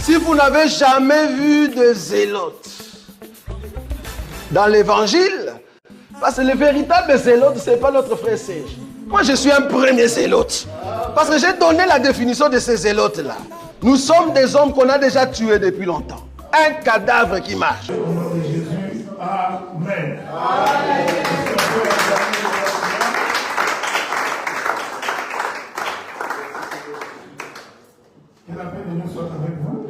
Si vous n'avez jamais vu de zélote dans l'évangile, parce que le véritable zélote, ce n'est pas notre frère Serge. Moi, je suis un premier zélote. Parce que j'ai donné la définition de ces zélotes-là. Nous sommes des hommes qu'on a déjà tués depuis longtemps. Un cadavre qui marche. Au nom de Jésus, Amen. Que la paix de Dieu soit avec vous.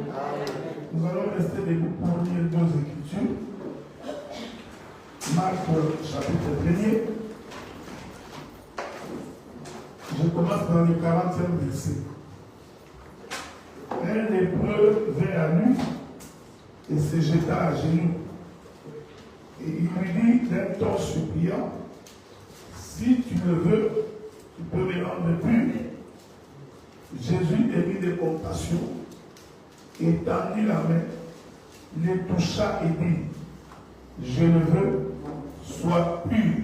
Nous allons rester debout pour lire deux écritures. Marc chapitre 1er. Je commence dans le 40e verset. Un lépreux vint à lui et se jeta à genoux. Et il lui dit d'un ton suppliant, si tu le veux, tu peux me rendre pur. Jésus émit de compassion, étendit la main, le toucha et dit, je le veux, sois pur.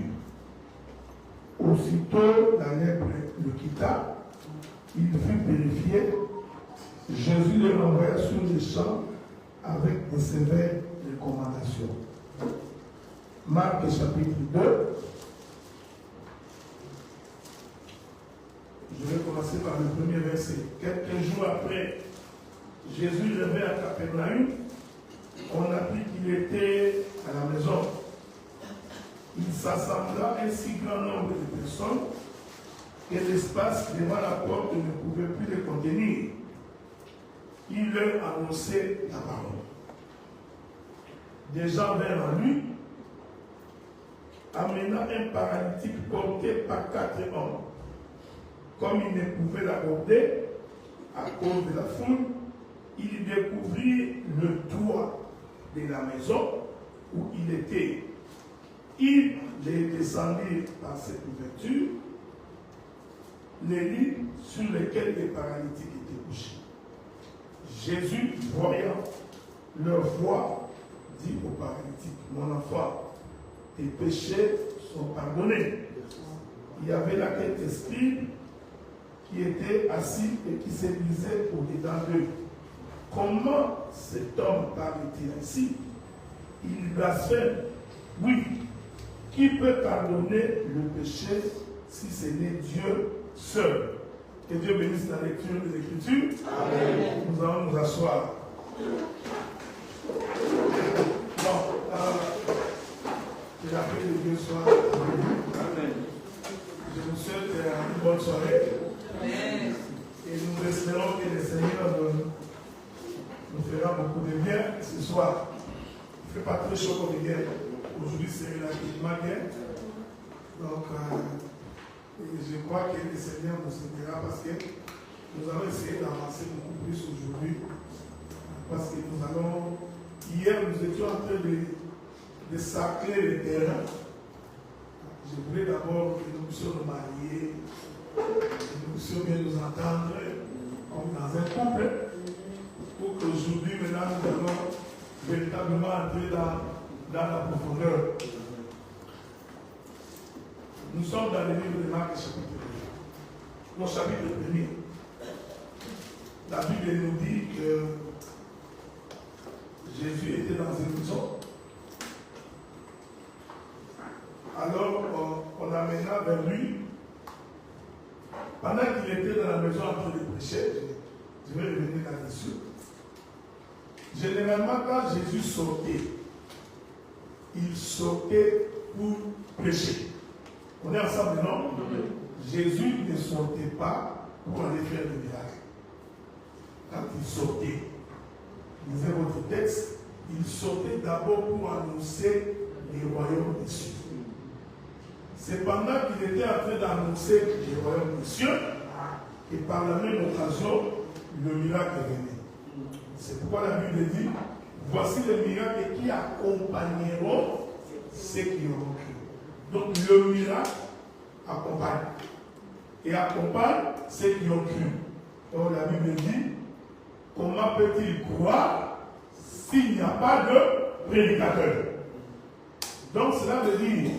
Aussitôt la lèpre le quitta, il fut purifié. Jésus le renvoya sur les champs avec de sévères recommandations. Marc chapitre 2. Je vais commencer par le premier verset. Quelques jours après, Jésus revint à Capernaum. On apprit qu'il était à la maison. Il s'assembla un si grand nombre de personnes que l'espace devant la porte ne pouvait plus les contenir. Il leur annonçait la parole. Des gens vinrent à lui, amenant un paralytique porté par 4 hommes. Comme il ne pouvait l'aborder à cause de la foule, il découvrit le toit de la maison où il était. Il les descendit par cette ouverture, les lits sur lesquels les paralytiques étaient couchés. Jésus, voyant leur foi, dit aux paralytiques, mon enfant, tes péchés sont pardonnés. Il y avait là quelques scribes qui étaient assis et qui se disaient au-dedans d'eux, comment cet homme parle-t-il ainsi? Il blasphème. Oui, qui peut pardonner le péché si ce n'est Dieu seul? Que Dieu bénisse la lecture des Écritures. Amen. Nous allons nous asseoir. Bon, que la paix de Dieu soit avec vous. Amen. Je vous souhaite une bonne soirée. Amen. Et nous espérons que le Seigneur nous fera beaucoup de bien ce soir. Il ne fait pas très chaud comme hier. Aujourd'hui, c'est relativement bien. Donc, je crois que le Seigneur nous aidera parce que nous allons essayer d'avancer beaucoup plus aujourd'hui. Parce que nous allons. Hier, nous étions en train de sacrer le terrain. Je voulais d'abord que nous puissions nous marier, que nous puissions bien nous entendre comme dans un couple. Pour qu'aujourd'hui, maintenant, nous allons véritablement entrer dans la profondeur. Nous sommes dans le livre de Marc, chapitre 1. Au chapitre 1er, la Bible nous dit que Jésus était dans une maison. Alors, on amena vers lui. Pendant qu'il était dans la maison en train de prêcher, je vais revenir là-dessus. Généralement, quand Jésus sortait, il sortait pour prêcher. On est ensemble, non? Jésus ne sortait pas pour aller faire des miracles. Quand il sortait, lisez votre texte, il sortait d'abord pour annoncer les royaumes des cieux. C'est pendant qu'il était en train d'annoncer les royaumes des cieux et par la même occasion, le miracle est venu. C'est pourquoi la Bible dit, voici les miracles qui accompagneront ceux qui auront cru. Donc le miracle accompagne. Et accompagne ceux qui ont cru. Donc la Bible dit, comment peut-il croire s'il n'y a pas de prédicateur? Donc cela veut dire,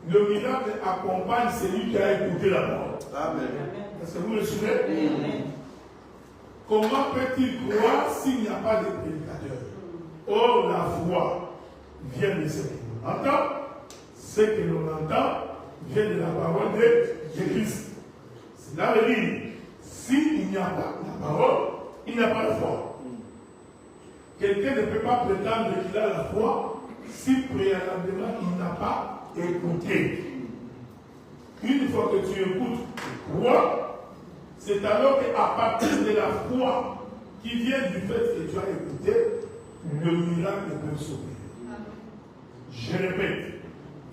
le miracle accompagne celui qui a écouté la parole. Amen. Est-ce que vous le suivez? Amen. Comment peut-il croire s'il n'y a pas de prédicateur? Or, la foi vient de ce que l'on entend. Ce que l'on entend vient de la parole de Christ. Cela veut dire, s'il n'y a pas la parole, il n'y a pas de foi. Quelqu'un ne peut pas prétendre qu'il a la foi si préalablement il n'a pas écouté. Une fois que tu écoutes, tu crois, c'est alors qu'à partir de la foi qui vient du fait que tu as écouté, le miracle peut s'opérer. Je répète,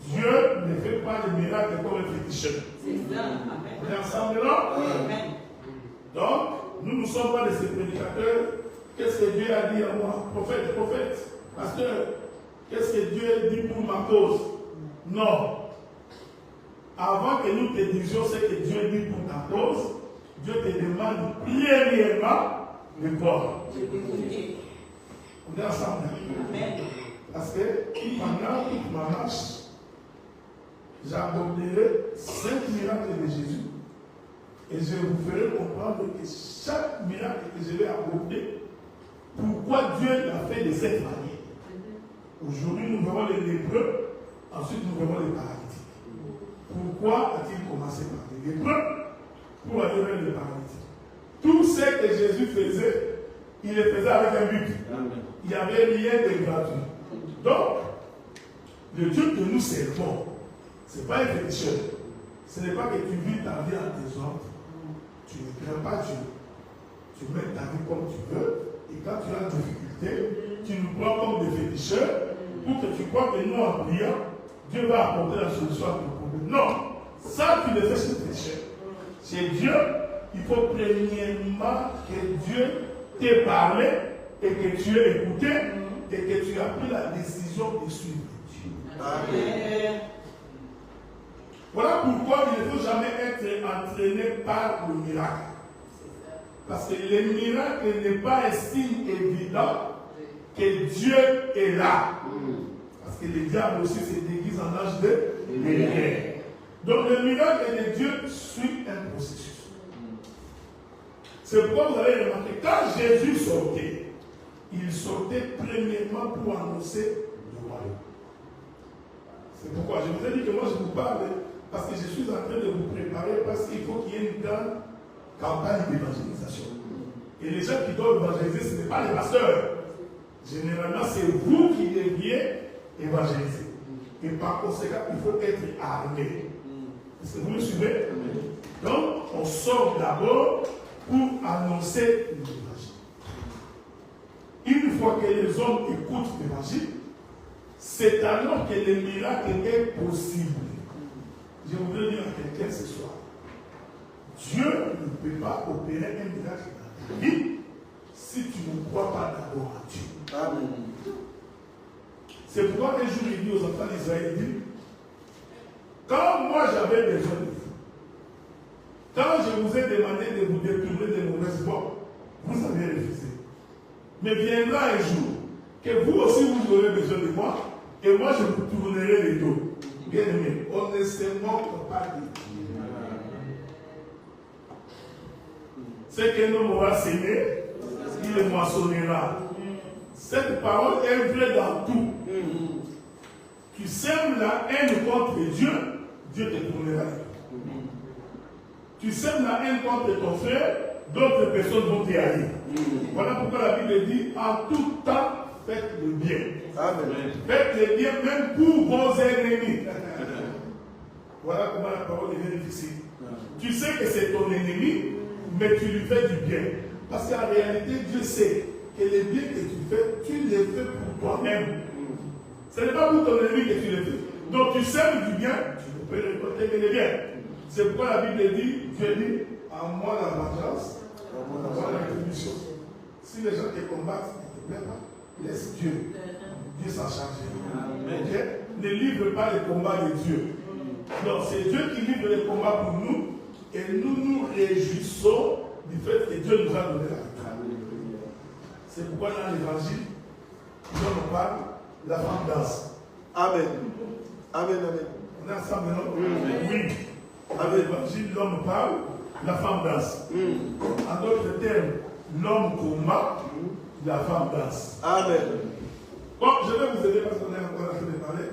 Dieu ne fait pas de miracle comme un féticheur. C'est ça. On est ensemble là? Amen. Donc, nous ne sommes pas de ces prédicateurs. Qu'est-ce que Dieu a dit à moi? Prophète, pasteur, qu'est-ce que Dieu dit pour ma cause? Non. Avant que nous te disions ce que Dieu dit pour ta cause, Dieu te demande premièrement de croire. On est ensemble. Amen. Parce que pendant toute ma marche, j'aborderai 5 miracles de Jésus. Et je vous ferai comprendre que chaque miracle que je vais aborder, pourquoi Dieu l'a fait de cette manière. Aujourd'hui, nous verrons les lépreux, ensuite nous verrons les paralytiques. Pourquoi a-t-il commencé par les lépreux pour aller vers les paralytiques? Tout ce que Jésus faisait, il le faisait avec un but. Il n'y avait rien de gratuit. Donc, le Dieu que nous servons, ce n'est pas un féticheur. Ce n'est pas que tu vis ta vie en désordre. Tu ne crains pas Dieu. Tu mets ta vie comme tu veux. Et quand tu as une difficulté, tu nous prends comme des féticheurs pour que tu crois que nous, en priant, Dieu va apporter la solution à ton problème. Non, ça tu le fais chez le pécheur. Chez Dieu, il faut premièrement que Dieu t'ait parlé et que tu aies écouté et que tu as pris la décision de suivre Dieu. Amen. Voilà pourquoi il ne faut jamais être entraîné par le miracle. Parce que le miracle n'est pas un signe évident que Dieu est là. Parce que le diable aussi se déguise en âge de lumière. Donc le miracle de Dieu suit un processus. C'est pourquoi vous allez remarquer, quand Jésus sortait, il sortait premièrement pour annoncer le royaume. C'est pourquoi je vous ai dit que moi je vous parle parce que je suis en train de vous préparer parce qu'il faut qu'il y ait une grande campagne d'évangélisation. Et les gens qui doivent évangéliser, ce n'est pas les pasteurs. Généralement, c'est vous qui deviez évangéliser. Et par conséquent, il faut être armé. Est-ce que vous me suivez? Donc, on sort d'abord pour annoncer l'évangile. Une fois que les hommes écoutent l'évangile, c'est alors que le miracle est possible. Je voudrais dire à quelqu'un ce soir, Dieu ne peut pas opérer un miracle dans ta vie si tu ne crois pas d'abord en Dieu. Amen. C'est pourquoi un jour il dit aux enfants d'Israël, il dit, quand moi j'avais besoin de vous, quand je vous ai demandé de vous détourner de mauvaises voies, vous avez refusé. Mais viendra un jour que vous aussi vous aurez besoin de moi, et moi je vous tournerai les dos. Bien aimé, on ne se moque pas de Dieu. Ce qu'un homme aura semé, il le moissonnera. Cette parole est vraie dans tout. Tu sèmes la haine contre Dieu, Dieu te tournera. Tu sèmes la haine contre ton frère, d'autres personnes vont t'y aller. Voilà pourquoi la Bible dit, en tout temps, faites le bien. Amen. Faites le bien même pour vos ennemis. Voilà comment la parole devient difficile. Tu sais que c'est ton ennemi, mais tu lui fais du bien. Parce qu'en réalité, Dieu sait que les biens que tu fais, tu les fais pour toi-même. Ce n'est pas pour ton ennemi que tu les fais. Donc tu sèmes du bien, tu peux récolter les biens. C'est pourquoi la Bible dit, Dieu dit, à moi la vengeance, à moi la rétribution. Si les gens te combattent, ne te plaît pas, laisse Dieu. Dieu s'en charge. Okay? Ne livre pas les combats de Dieu. Non, c'est Dieu qui livre les combats pour nous et nous nous réjouissons du fait que Dieu nous a donné la victoire. C'est pourquoi dans l'évangile, l'homme parle, la femme danse. Amen. Amen, amen. On est ensemble, non? Oui. Dans l'évangile, l'homme parle, la femme danse. En d'autres termes, l'homme combat, la femme danse. Amen. Bon, je vais vous aider parce qu'on est encore en train de parler.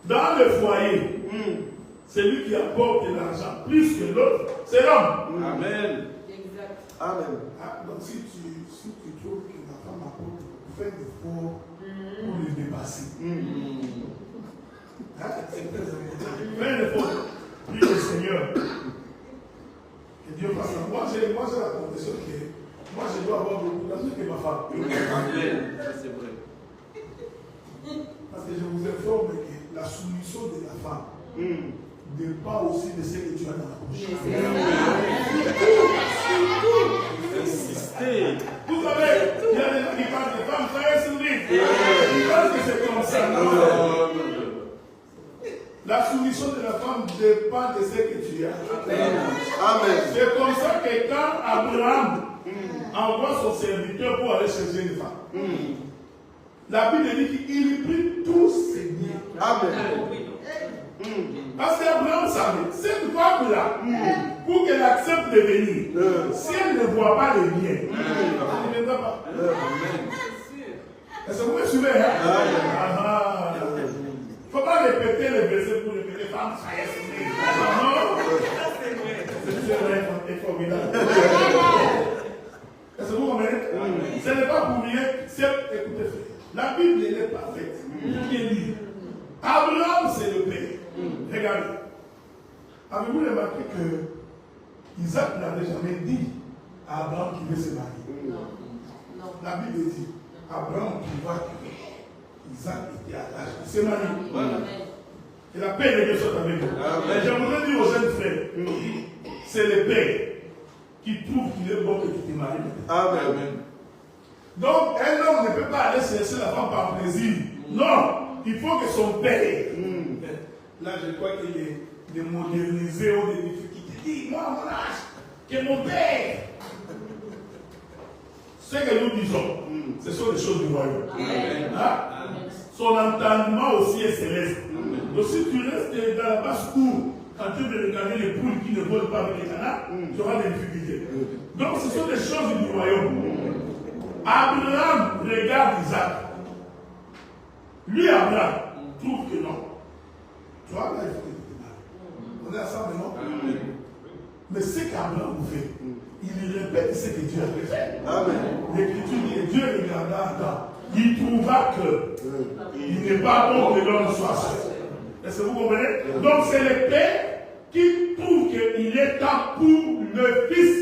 Dans le foyer, celui qui apporte l'argent plus que l'autre, c'est l'homme. Amen. Exact. Amen. Ah, donc si tu trouves que la femme apporte, fais l'effort pour le dépasser. Hein? C'est très important. Fais l'effort. Prie le Seigneur. Que Dieu fasse ça. Moi, j'ai la conviction que moi, je dois avoir beaucoup d'argent que ma femme. Amen. Ça, c'est vrai. Parce que je vous informe que la soumission de la femme dépend aussi de ce que tu as dans la bouche. Insister. Vous savez, il y a des gens qui parlent de femmes très souriantes. Parce que c'est comme ça. La soumission de la femme dépend de ce que tu as. Amen. C'est comme ça que quand Abraham envoie son serviteur pour aller chercher une femme, la Bible dit qu'il prit tous ses biens. Amen. Parce qu'Abraham savait, cette femme-là, pour qu'elle accepte de venir, si elle ne voit pas les biens, elle ne viendra pas. Est-ce que vous me suivez? Il ne faut pas répéter les versets pour répéter femme, ça y est, c'est vrai, c'est formidable. Est-ce que vous comprenez? Ce n'est pas pour rien. Écoutez, la Bible elle est parfaite. Qui est libre. Abraham, c'est le père. Regardez. Avez-vous remarqué que Isaac n'avait jamais dit à Abraham qu'il veut se marier? Non. La Bible dit Abraham qui voit que Isaac était à l'âge de se marier. Et la paix de Dieu soit avec nous. Je voudrais dire aux jeunes frères, c'est le père qui trouve qu'il est bon que tu te maries. Amen. Donc, un homme ne peut pas aller chercher la femme par plaisir. Non, il faut que son père. Là, je crois qu'il est de moderniser ou de difficultés. Dis, moi, à mon âge, que mon père. Ce que nous disons, ce sont les choses du royaume. Hein? Son entendement aussi est céleste. Donc, si tu restes dans la basse-cour, en train de regarder les poules qui ne volent pas avec les canards, tu auras des difficultés. Donc, ce sont des choses du royaume. Abraham regarde Isaac. Lui, Abraham, trouve que non. Tu vois, là, il faut que tu te maries. On est ensemble, non? Mais ce qu'Abraham fait, il répète ce que Dieu a fait. L'Écriture dit que Dieu regarda Adam. Il trouva que il n'est pas bon que l'homme soit seul. Est-ce que vous comprenez? Donc c'est le père qui trouve qu'il est temps pour le fils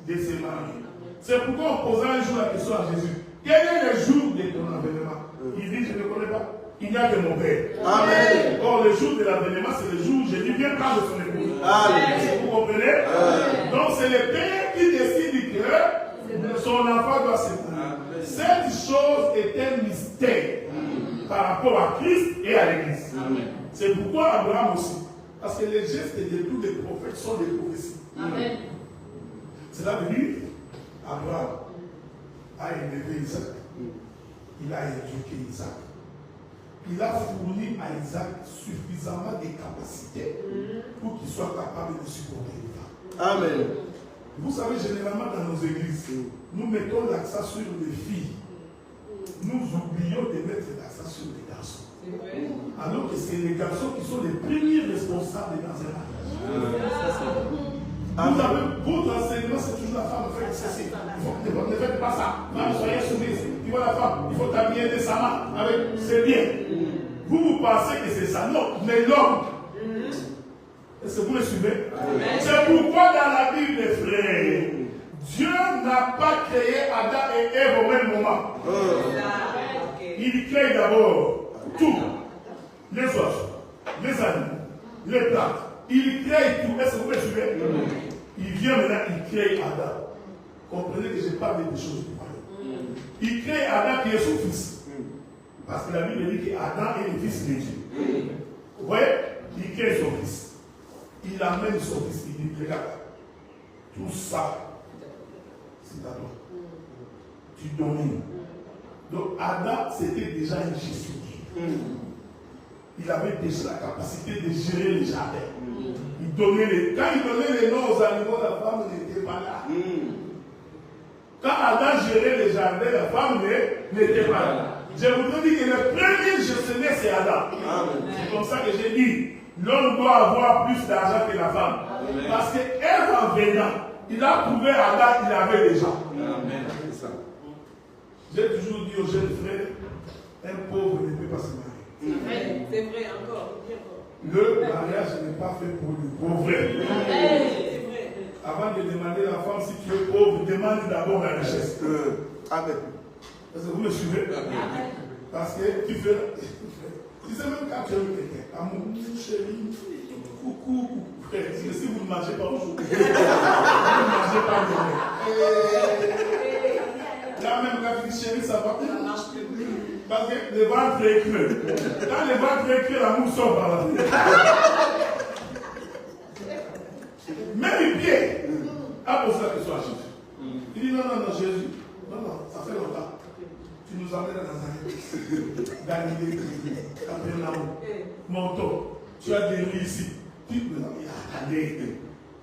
de se marier. C'est pourquoi on posera un jour la question à Jésus. Quel est le jour de ton avènement? Il dit, je ne connais pas. Il n'y a que mon père. Amen. Or, le jour de l'avènement, c'est le jour où Jésus vient prendre son épouse. Est-ce que vous comprenez? Donc c'est le père qui décide que son enfant doit se marier. Cette chose est un mystère par rapport à Christ et à l'Église. C'est pourquoi Abraham aussi. Parce que les gestes de tous les prophètes sont des prophéties. Cela veut dire Abraham a élevé Isaac. Il a éduqué Isaac. Il a fourni à Isaac suffisamment de capacités pour qu'il soit capable de supporter une femme. Amen. Vous savez, généralement dans nos églises, nous mettons l'accent sur les filles. Nous oublions de mettre l'accent sur les garçons. Alors que c'est les garçons qui sont les premiers responsables dans un mariage. Vous avez, votre enseignement, c'est toujours la femme, faites ceci. Ne faites pas ça. Femme, soyez soumise. Tu vois la femme, il faut t'habiller décemment. C'est bien. Vous pensez que c'est ça. Non, mais l'homme. Est-ce que vous le suivez? C'est pourquoi dans la Bible, frères, Dieu n'a pas créé Adam et Ève au même moment. Il crée d'abord tout. Les oiseaux, les animaux, les plantes. Il crée tout. Est-ce que vous me suivez? Il vient maintenant, il crée Adam. Comprenez que je parle des choses du royaume. Il crée Adam qui est son fils. Parce que la Bible dit qu'Adam est le fils de Dieu. Vous voyez? Il crée son fils. Il amène son fils. Il dit, regarde, tout ça, c'est à toi. Tu domines. Donc Adam, c'était déjà un gestionnaire. Il avait déjà la capacité de gérer les jardins. Il donnait quand il donnait les noms aux animaux, la femme n'était pas là. Quand Adam gérait les jardins, la femme n'était pas là. Je voudrais dire que le premier gestionnaire, c'est Adam. C'est comme ça que j'ai dit, l'homme doit avoir plus d'argent que la femme. Amen. Parce qu'Ève, en venant, il a prouvé à Adam qu'il avait déjà. Amen. J'ai toujours dit aux jeunes frères, un pauvre ne peut pas se marier. C'est vrai, encore. Le mariage n'est pas fait pour le pauvre. C'est vrai. Avant de demander à la femme si tu es pauvre, demande d'abord la richesse. Amen. Est-ce que vous me suivez? Amen. Parce que tu fais. Tu sais même quand tu aimes quelqu'un, amour, chérie, coucou, frère, si vous ne mangez pas aujourd'hui, vous ne mangez pas demain. Là même quand tu dis chérie, ça va pas marcher. Parce que le ventre est creux. Quand le ventre est creux, l'amour sort par la tête. Même Pierre a posé la question à Jésus. Il dit non, Jésus, non, ça fait longtemps. Tu nous emmènes à Nazareth, Galilée, Capernaum, Monton. Tu as guéri ici. Tu peux nous amener à Galilée.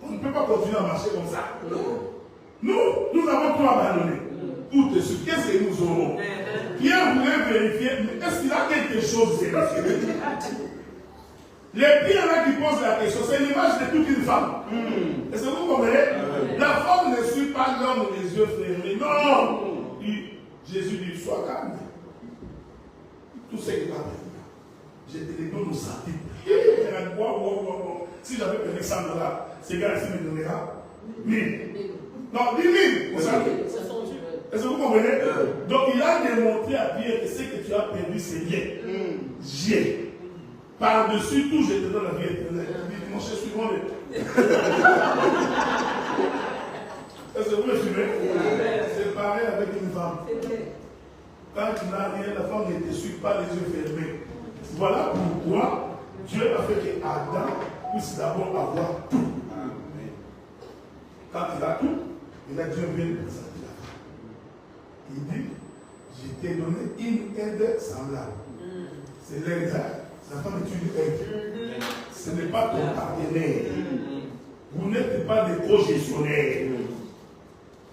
On ne peut pas continuer à marcher comme ça. Nous avons tout abandonné. Pour te suivre. Qu'est-ce que nous aurons? Pierre voulait vérifier, mais est-ce qu'il a quelque chose à vérifier? Les Pierre là qui posent la question, c'est l'image de toute une femme. Est-ce que vous comprenez? La femme ne suit pas l'homme les yeux fermés. Non! Jésus dit, sois calme. Tout ce que tu as fait, je te les donne au centime. Si j'avais payé $100, ces gars ici me donneraient 1000. Non, 10 000 au centime. Est-ce que vous comprenez? Donc il a démontré à Pierre que ce que tu as perdu, c'est bien. J'ai. Par-dessus tout, je te donne la vie éternelle. Il dit, mon cher, suivons-le. Est-ce que vous me suivez? C'est pareil avec une femme. Quand tu n'as rien, la femme ne te suit pas les yeux fermés. Voilà pourquoi Dieu a fait que Adam puisse d'abord avoir tout. Quand il a tout, il a Dieu vient présenter la femme. Il dit, je t'ai donné une aide semblable. C'est l'aide. La femme est une aide. Ce n'est pas ton partenaire. Vous n'êtes pas des co-gestionnaires.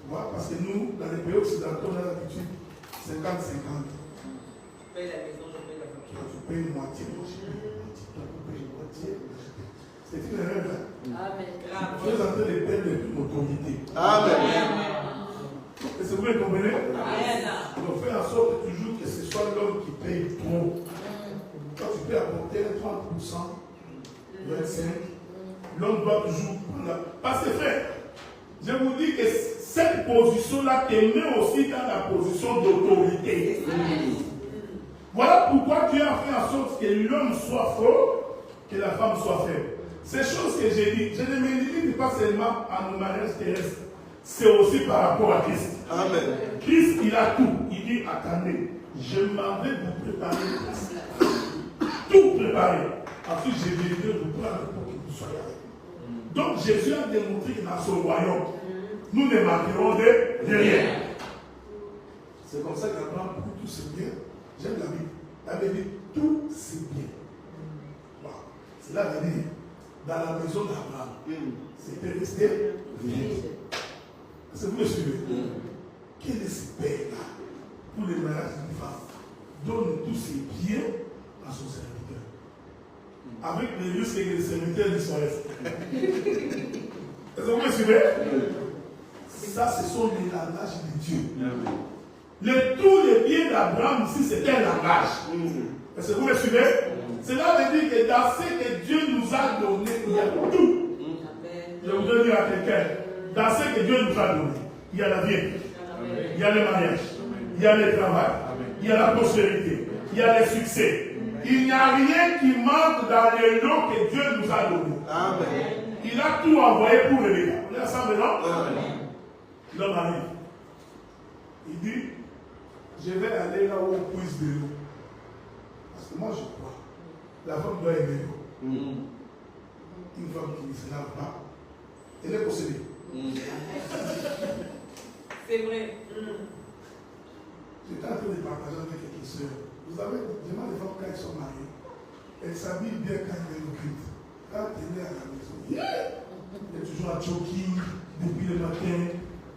Parce que nous, dans les pays occidentaux, on a l'habitude 50-50. Je paye la maison, je paye la voiture. Tu payes une moitié, moi je paye une moitié, toi tu payes une moitié. C'est une erreur là. Amen. Tu es en train de perdre une autorité. Amen. Est-ce que vous me comprenez? Amen. Donc fais en sorte toujours que ce soit l'homme qui paye trop. Quand tu peux apporter 30%, 25%, l'homme doit toujours prendre la. Parce que frère, je vous dis que cette position-là te met aussi dans la position d'autorité. Voilà pourquoi Dieu a fait en sorte que l'homme soit fort, que la femme soit faible. Ces choses que j'ai dit, je ne me limite pas seulement à nos mariages terrestres, c'est aussi par rapport à Christ. Amen. Christ, il a tout. Il dit, attendez, je m'en vais vous préparer une place. Tout préparer. Ensuite, je viendrai vous prendre pour que vous soyez avec nous. Donc, Jésus a démontré que dans son royaume, nous ne manquerons de rien. C'est comme ça qu'Abraham, pour tout c'est bien. J'aime la Bible. La Bible dit tout c'est bien. Wow. C'est là qu'il dit, dans la maison d'Abraham, c'était resté vide. Est-ce que vous me suivez? Quel est ce père-là pour les mariages d'une femme? Donne tous ses biens à son serviteur. Avec les risques que les serviteurs disparaissent. Est-ce que vous me suivez? Ça, ce sont les langages de Dieu. Tous les biens d'Abraham ici, c'est un langage. Est-ce que vous me suivez? Cela veut dire que dans ce que Dieu nous a donné, il y a tout. Je voudrais dire à quelqu'un, dans ce que Dieu nous a donné, il y a la vie, il y a le mariage, il y a le travail, il y a la prospérité, il y a le succès. Il n'y a rien qui manque dans les lots que Dieu nous a donnés. Amen. Il a tout envoyé pour le gars. On est ensemble, non? L'homme arrive. Il dit, je vais aller là où on puise de l'eau. Parce que moi je crois, la femme doit aimer l'eau. Une femme qui ne se lave pas, elle est possédée. C'est vrai. J'étais en train de partager avec quelques soeurs. Vous savez, demandez les femmes quand elles sont mariées, elles s'habillent bien quand elles recrutent. Quand elle est à la maison, elle est toujours à jogging depuis le matin,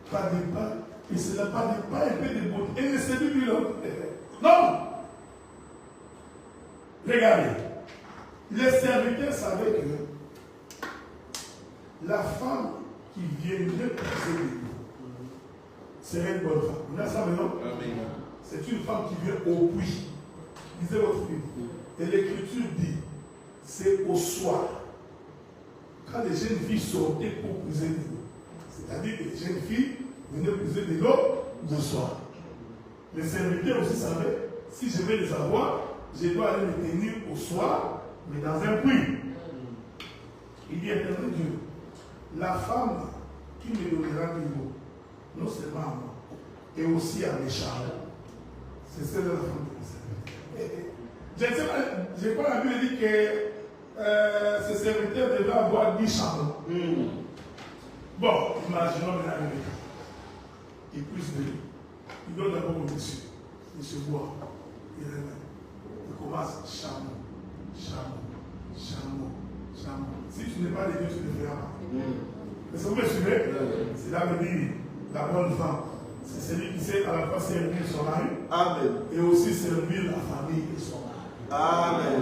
pas de pas. Et ce n'est pas un peu de beauté. Et c'est lui l'homme. Non. Regardez. Les serviteurs savaient que la femme qui viendrait pousser les eaux serait une bonne femme. Vous avez ça maintenant? C'est une femme qui vient au puits. Lisez votre Bible. Et l'Écriture dit, c'est au soir. Quand les jeunes filles sortaient pour puiser de l'eau. C'est-à-dire que les jeunes filles venaient puiser de l'eau le soir. Les serviteurs aussi savaient, si je vais les avoir, je dois aller me tenir au soir, mais dans un puits. Il dit, éternel Dieu, la femme qui me donnera de l'eau, non seulement à moi, et aussi à mes charbons, c'est celle de la femme de mes serviteurs. Je ne sais pas, je crois que la Bible dit que ces serviteurs devaient avoir 10 charbons. Bon, imaginons maintenant, il puisse de l'eau. Il donne d'abord au monsieur. Monsieur boit. Il commence chameau, chameau, chameau, chameau. Si tu n'es pas de Dieu, tu ne le feras pas. Est-ce que vous me suivez? Cela veut dire la bonne femme. C'est celui qui sait à la fois servir son mari. Amen. Et aussi servir la famille de son mari. Amen.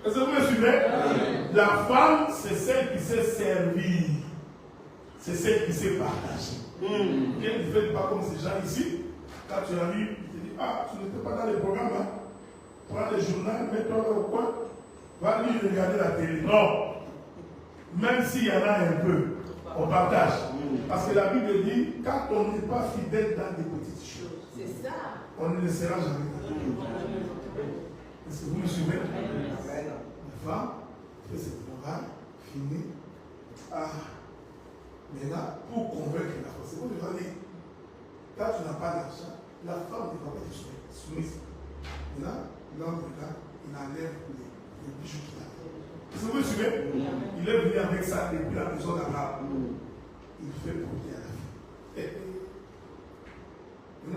Est-ce que vous me suivez? La femme, c'est celle qui sait servir. C'est celle qui sait partager. Ne faites pas comme ces gens ici. Quand tu arrives, tu te dis, ah, tu n'étais pas dans les programmes, hein? Prends le journal, mets-toi là au coin, va lui regarder la télé. Non. Même s'il y en a un peu, on partage. Parce que la Bible dit, quand on n'est pas fidèle dans des petites choses, c'est ça. On ne le sera jamais. Est-ce que vous me suivez? La femme fait ce travail, finit. Ah. Mais là, pour convaincre la femme, c'est bon, je vais dire, quand tu n'as pas d'argent, la femme ne va pas être soumise. Et là, l'homme regarde, il enlève les bijoux qu'il a. Est-ce que vous me suivez? Il est venu avec ça depuis la maison d'Abraham. Il fait porter à la fille. Et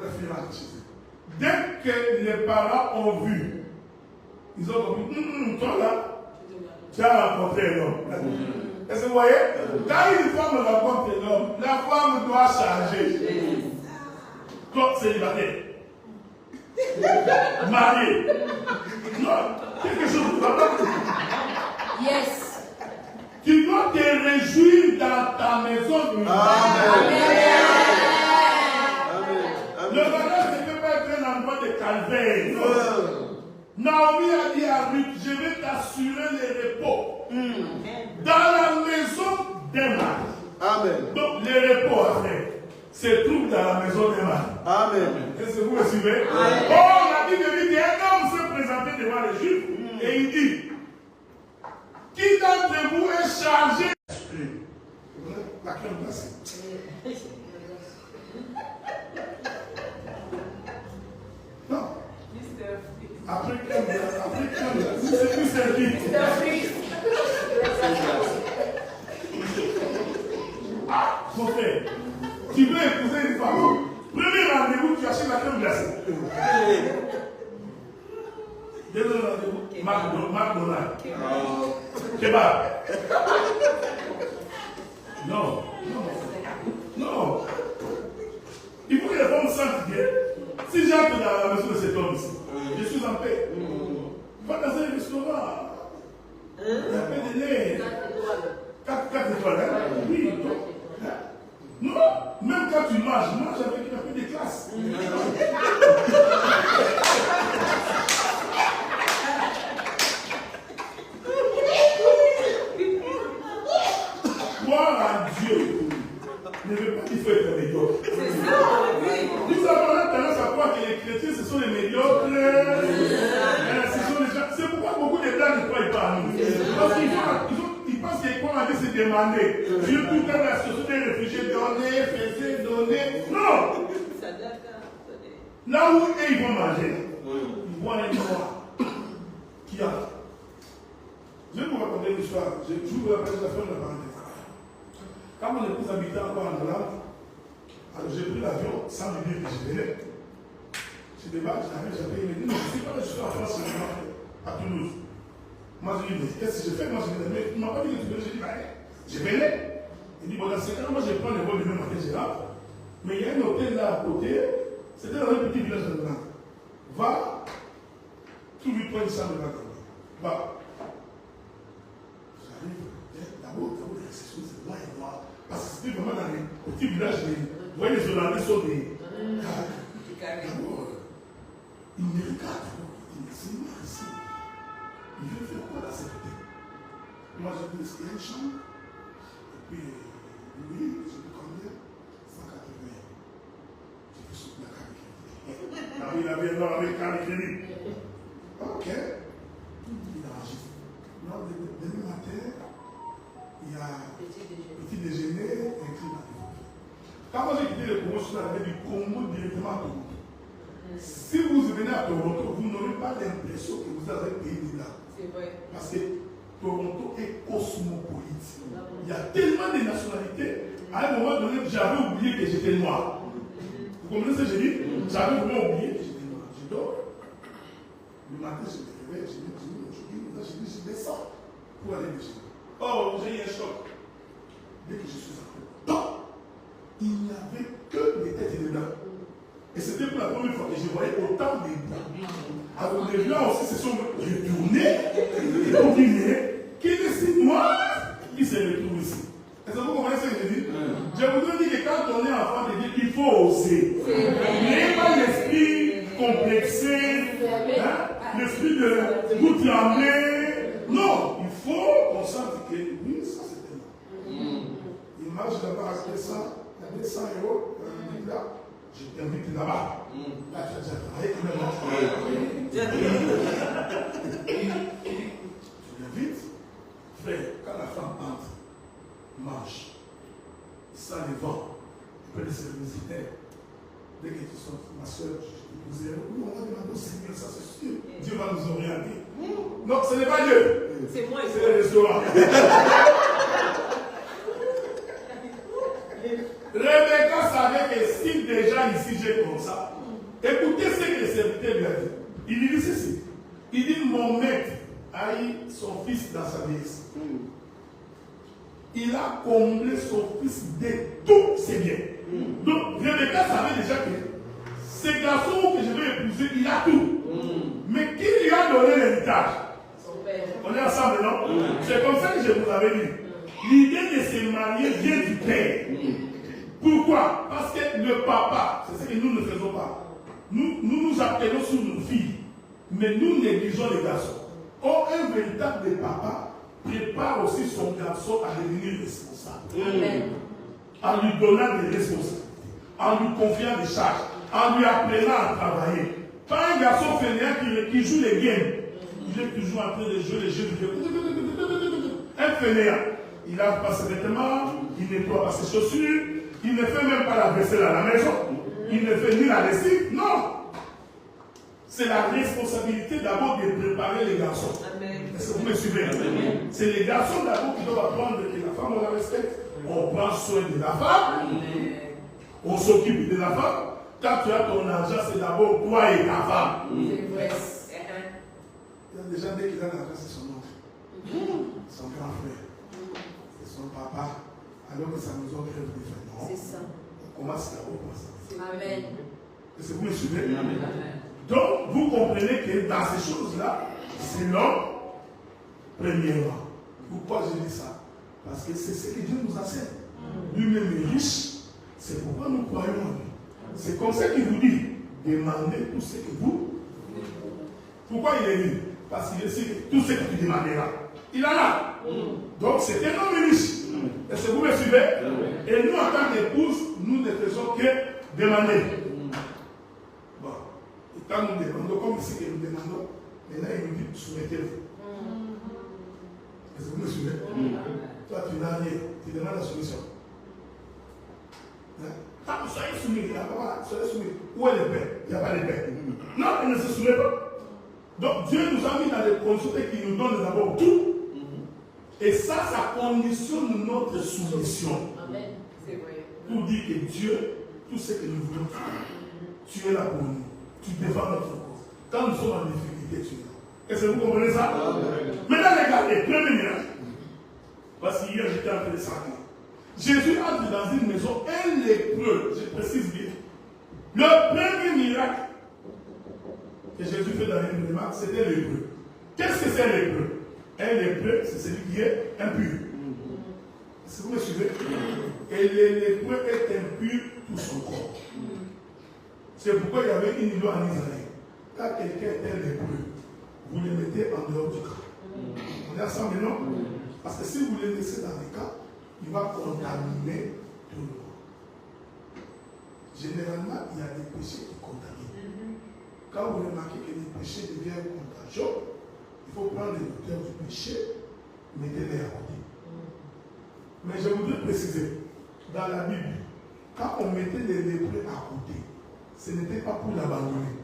la fille va chez elle. Dès que les parents ont vu, ils ont compris, toi là, tu as rencontré un homme. Est-ce que vous voyez? Quand une femme rencontre un homme, la femme doit changer. Toi, célibataire. Marié. Non, quelque chose de pas. Yes. Tu dois te réjouir dans ta maison. Amen. Le mariage ne peut pas être un endroit de calvaire. Naomi a dit à Ruth, je vais t'assurer le repos. Dans la maison d'un mari. Amen. Donc, le repos après se trouve dans la maison d'un mari. Amen. Est-ce que vous me suivez? Oh, la Bible dit qu'un homme s'est présenté devant les Juifs et il dit, qui d'entre vous est chargé? La crème glacée. Non. Après crème glacée, c'est plus servi. Mon frère, tu veux épouser une femme. Premier rendez-vous, tu achètes la crème glacée. Deuxième rendez-vous, McDonald's. Kebab. Non. Non. Il faut que les femmes sentent bien. Si j'entre dans la maison de cet homme ici, je suis en paix. Va dans un restaurant. Il y a peu de lait. 4 étoiles, hein? Oui, non. Non, même quand tu manges, mange avec un peu de classe. Croire à Dieu ne veut pas qu'il faut être médiocre. Nous avons tendance à croire que les chrétiens, ce sont les médiocres. C'est pourquoi beaucoup de gens ne croient pas à nous. Parce qu'ils pensent qu'ils croient à Dieu, c'est demander. Dieu tout le temps la société des réfugiés, donner, faiser, donner. Non! Là où ils vont manger, ils voient un noir qui a. Je vais vous raconter une histoire. Je vous rappelle la fin de la parenthèse. Quand mon épouse habitait encore en Hollande, alors j'ai pris l'avion sans me dire que je venais. Je débarque, j'avais une idée, mais je ne sais pas, je suis en France, à Toulouse. Moi je lui dis, mais qu'est-ce que je fais? Moi je venais, mais tu ne m'as pas dit que tu venais, je dis, bah, je venais. Il dit, bon, dans ce cas, moi je prends le vol demain matin, je rentre. Mais il y a un hôtel là à côté, c'était dans un petit village de Nantes. Va, trouve-toi une chambre là. Va. J'arrive, d'abord, la réception, c'est là et là. Parce que c'était vraiment dans les petits villages. Vous voyez, les Hollandais sont des carrés. D'abord, il me regarde. Il me dit, c'est moi ici. Il veut faire quoi dans cette hôtel? Moi, j'ai dit, est-ce qu'il y a une chambre? Et puis, oui, j'ai dit combien? 180. J'ai fait soutenir la carte. Il avait non, avec carte de crédit. Ok. Il a enregistré. Demain matin, il y a petit déjeuner inclus dans les autres. Quand moi j'ai quitté le Congo, je suis arrivé du Congo directement à Toronto. Si vous venez à Toronto, vous n'aurez pas l'impression que vous avez payé des là. C'est vrai. Parce que Toronto est cosmopolite. Il y a tellement de nationalités. À un moment donné, j'avais oublié que j'étais noir. Vous comprenez ce que j'ai dit? J'avais vraiment oublié que j'étais noir. Je dors. Le matin, je me réveille, je me dis, je descends pour aller déjeuner. Oh, j'ai eu un choc. Dès que je suis entré, il n'y avait que des têtes dedans. Et c'était pour la première fois que je voyais autant de blancs. Alors les blancs aussi se sont retournés et ont dit, mais qui est si noir qui se retrouve ici? Est-ce que vous comprenez ce que je dis? Je voudrais dire que quand on est enfant de Dieu, il faut oser. N'ayez pas l'esprit complexé, hein, l'esprit de vous trembler. Non, il faut qu'on sente que oui, ça c'est tellement. Il marche d'abord à 200 €, là. Je t'invite là-bas. Là, tu as déjà travaillé quand même. Tu l'invites. Frère, quand la femme entre, marche, sans les vents, il peut laisser le visiter. Dès que tu sors, ma soeur, je te disais, on va demander au Seigneur, ça c'est sûr. Dieu va nous orienter. Non, ce n'est pas Dieu. C'est moi. C'est le restaurant. Rebecca savait que si déjà ici j'ai comme ça, écoutez ce que le serviteur lui a dit. Il lui dit ceci. Il dit, mon maître a eu son fils dans sa vieillesse. Il a comblé son fils de tous ses biens. Donc Rebecca savait déjà que ce garçon que je vais épouser, il a tout. Mais qui lui a donné l'héritage? Son père. On est ensemble, non? C'est comme ça que je vous avais dit. L'idée de se marier vient du père. Pourquoi? Parce que le papa, c'est ce que nous ne faisons pas. Nous appelons sur nos filles, mais nous négligeons les garçons. Or, un véritable papa prépare aussi son garçon à devenir responsable. En lui donnant des responsabilités, en lui confiant des charges, en lui apprenant à travailler. Pas un garçon fainéant qui joue les games. Il est toujours en train de jouer les jeux vidéo. Un fainéant. Il lave pas ses vêtements, il nettoie pas ses chaussures, il ne fait même pas la vaisselle à la maison, il ne fait ni la lessive. Non! C'est la responsabilité d'abord de préparer les garçons. Est-ce que vous me suivez? C'est les garçons d'abord qui doivent apprendre que la femme, on la respecte. On prend soin de la femme, on s'occupe de la femme. Quand tu as ton argent, c'est d'abord toi et ta femme. C'est vrai. Il y a des gens, dès qu'il a l'argent, c'est son oncle, son grand frère, c'est son papa, alors que sa maison crève des faits. Non. C'est ça. On commence d'abord par ça. Amen. Est-ce que vous me suivez? Amen. Donc, vous comprenez que dans ces choses-là, c'est l'homme, premièrement. Pourquoi je dis ça? Parce que c'est ce que Dieu nous enseigne. Lui-même est riche, c'est pourquoi nous croyons en lui. C'est comme ça qu'il vous dit, demandez tout ce que vous. Pourquoi il est riche? Parce qu'il sait que tout ce que tu demanderas, il en a. Donc c'est un homme riche. Est-ce que vous me suivez? Et nous, en tant qu'épouse, nous ne faisons que demander. Bon. Et quand nous demandons, comme ici que nous demandons, maintenant il nous dit, soumettez-vous. Est-ce que vous me suivez? Toi, tu n'as rien. Tu demandes la soumission. Ah, soyez soumis. Il n'y a pas, soyez soumis. Où est le père? Il n'y a pas de père. Non, il ne se soumet pas. Donc Dieu nous a mis dans des conditions qui nous donnent d'abord tout. Et ça conditionne notre soumission. Amen. C'est vrai. Pour dire que Dieu, tout ce que nous voulons faire, tu es là pour nous. Tu défends notre cause. Quand nous sommes en difficulté, tu es là. Est-ce que vous comprenez ça? Maintenant, regardez, premier mirage. Parce qu'hier, j'étais en train de s'arrêter. Jésus entre dans une maison, un lépreux, je précise bien. Le premier miracle que Jésus fait dans une remarque, c'était lépreux. Qu'est-ce que c'est lépreux? Un lépreux, c'est celui qui est impur. Est-ce que vous me suivez? Et le lépreux est impur tout son corps. C'est pourquoi il y avait une loi en Israël. Quand quelqu'un est lépreux, vous le mettez en dehors du camp. On est ensemble, non? Parce que si vous le laissez dans les camps, il va contaminer tout le monde. Généralement, il y a des péchés qui contaminent. Quand vous remarquez que les péchés deviennent contagieux, il faut prendre les auteurs du péché, mettez-les à côté. Mais je voudrais préciser, dans la Bible, quand on mettait les lépreux à côté, ce n'était pas pour l'abandonner.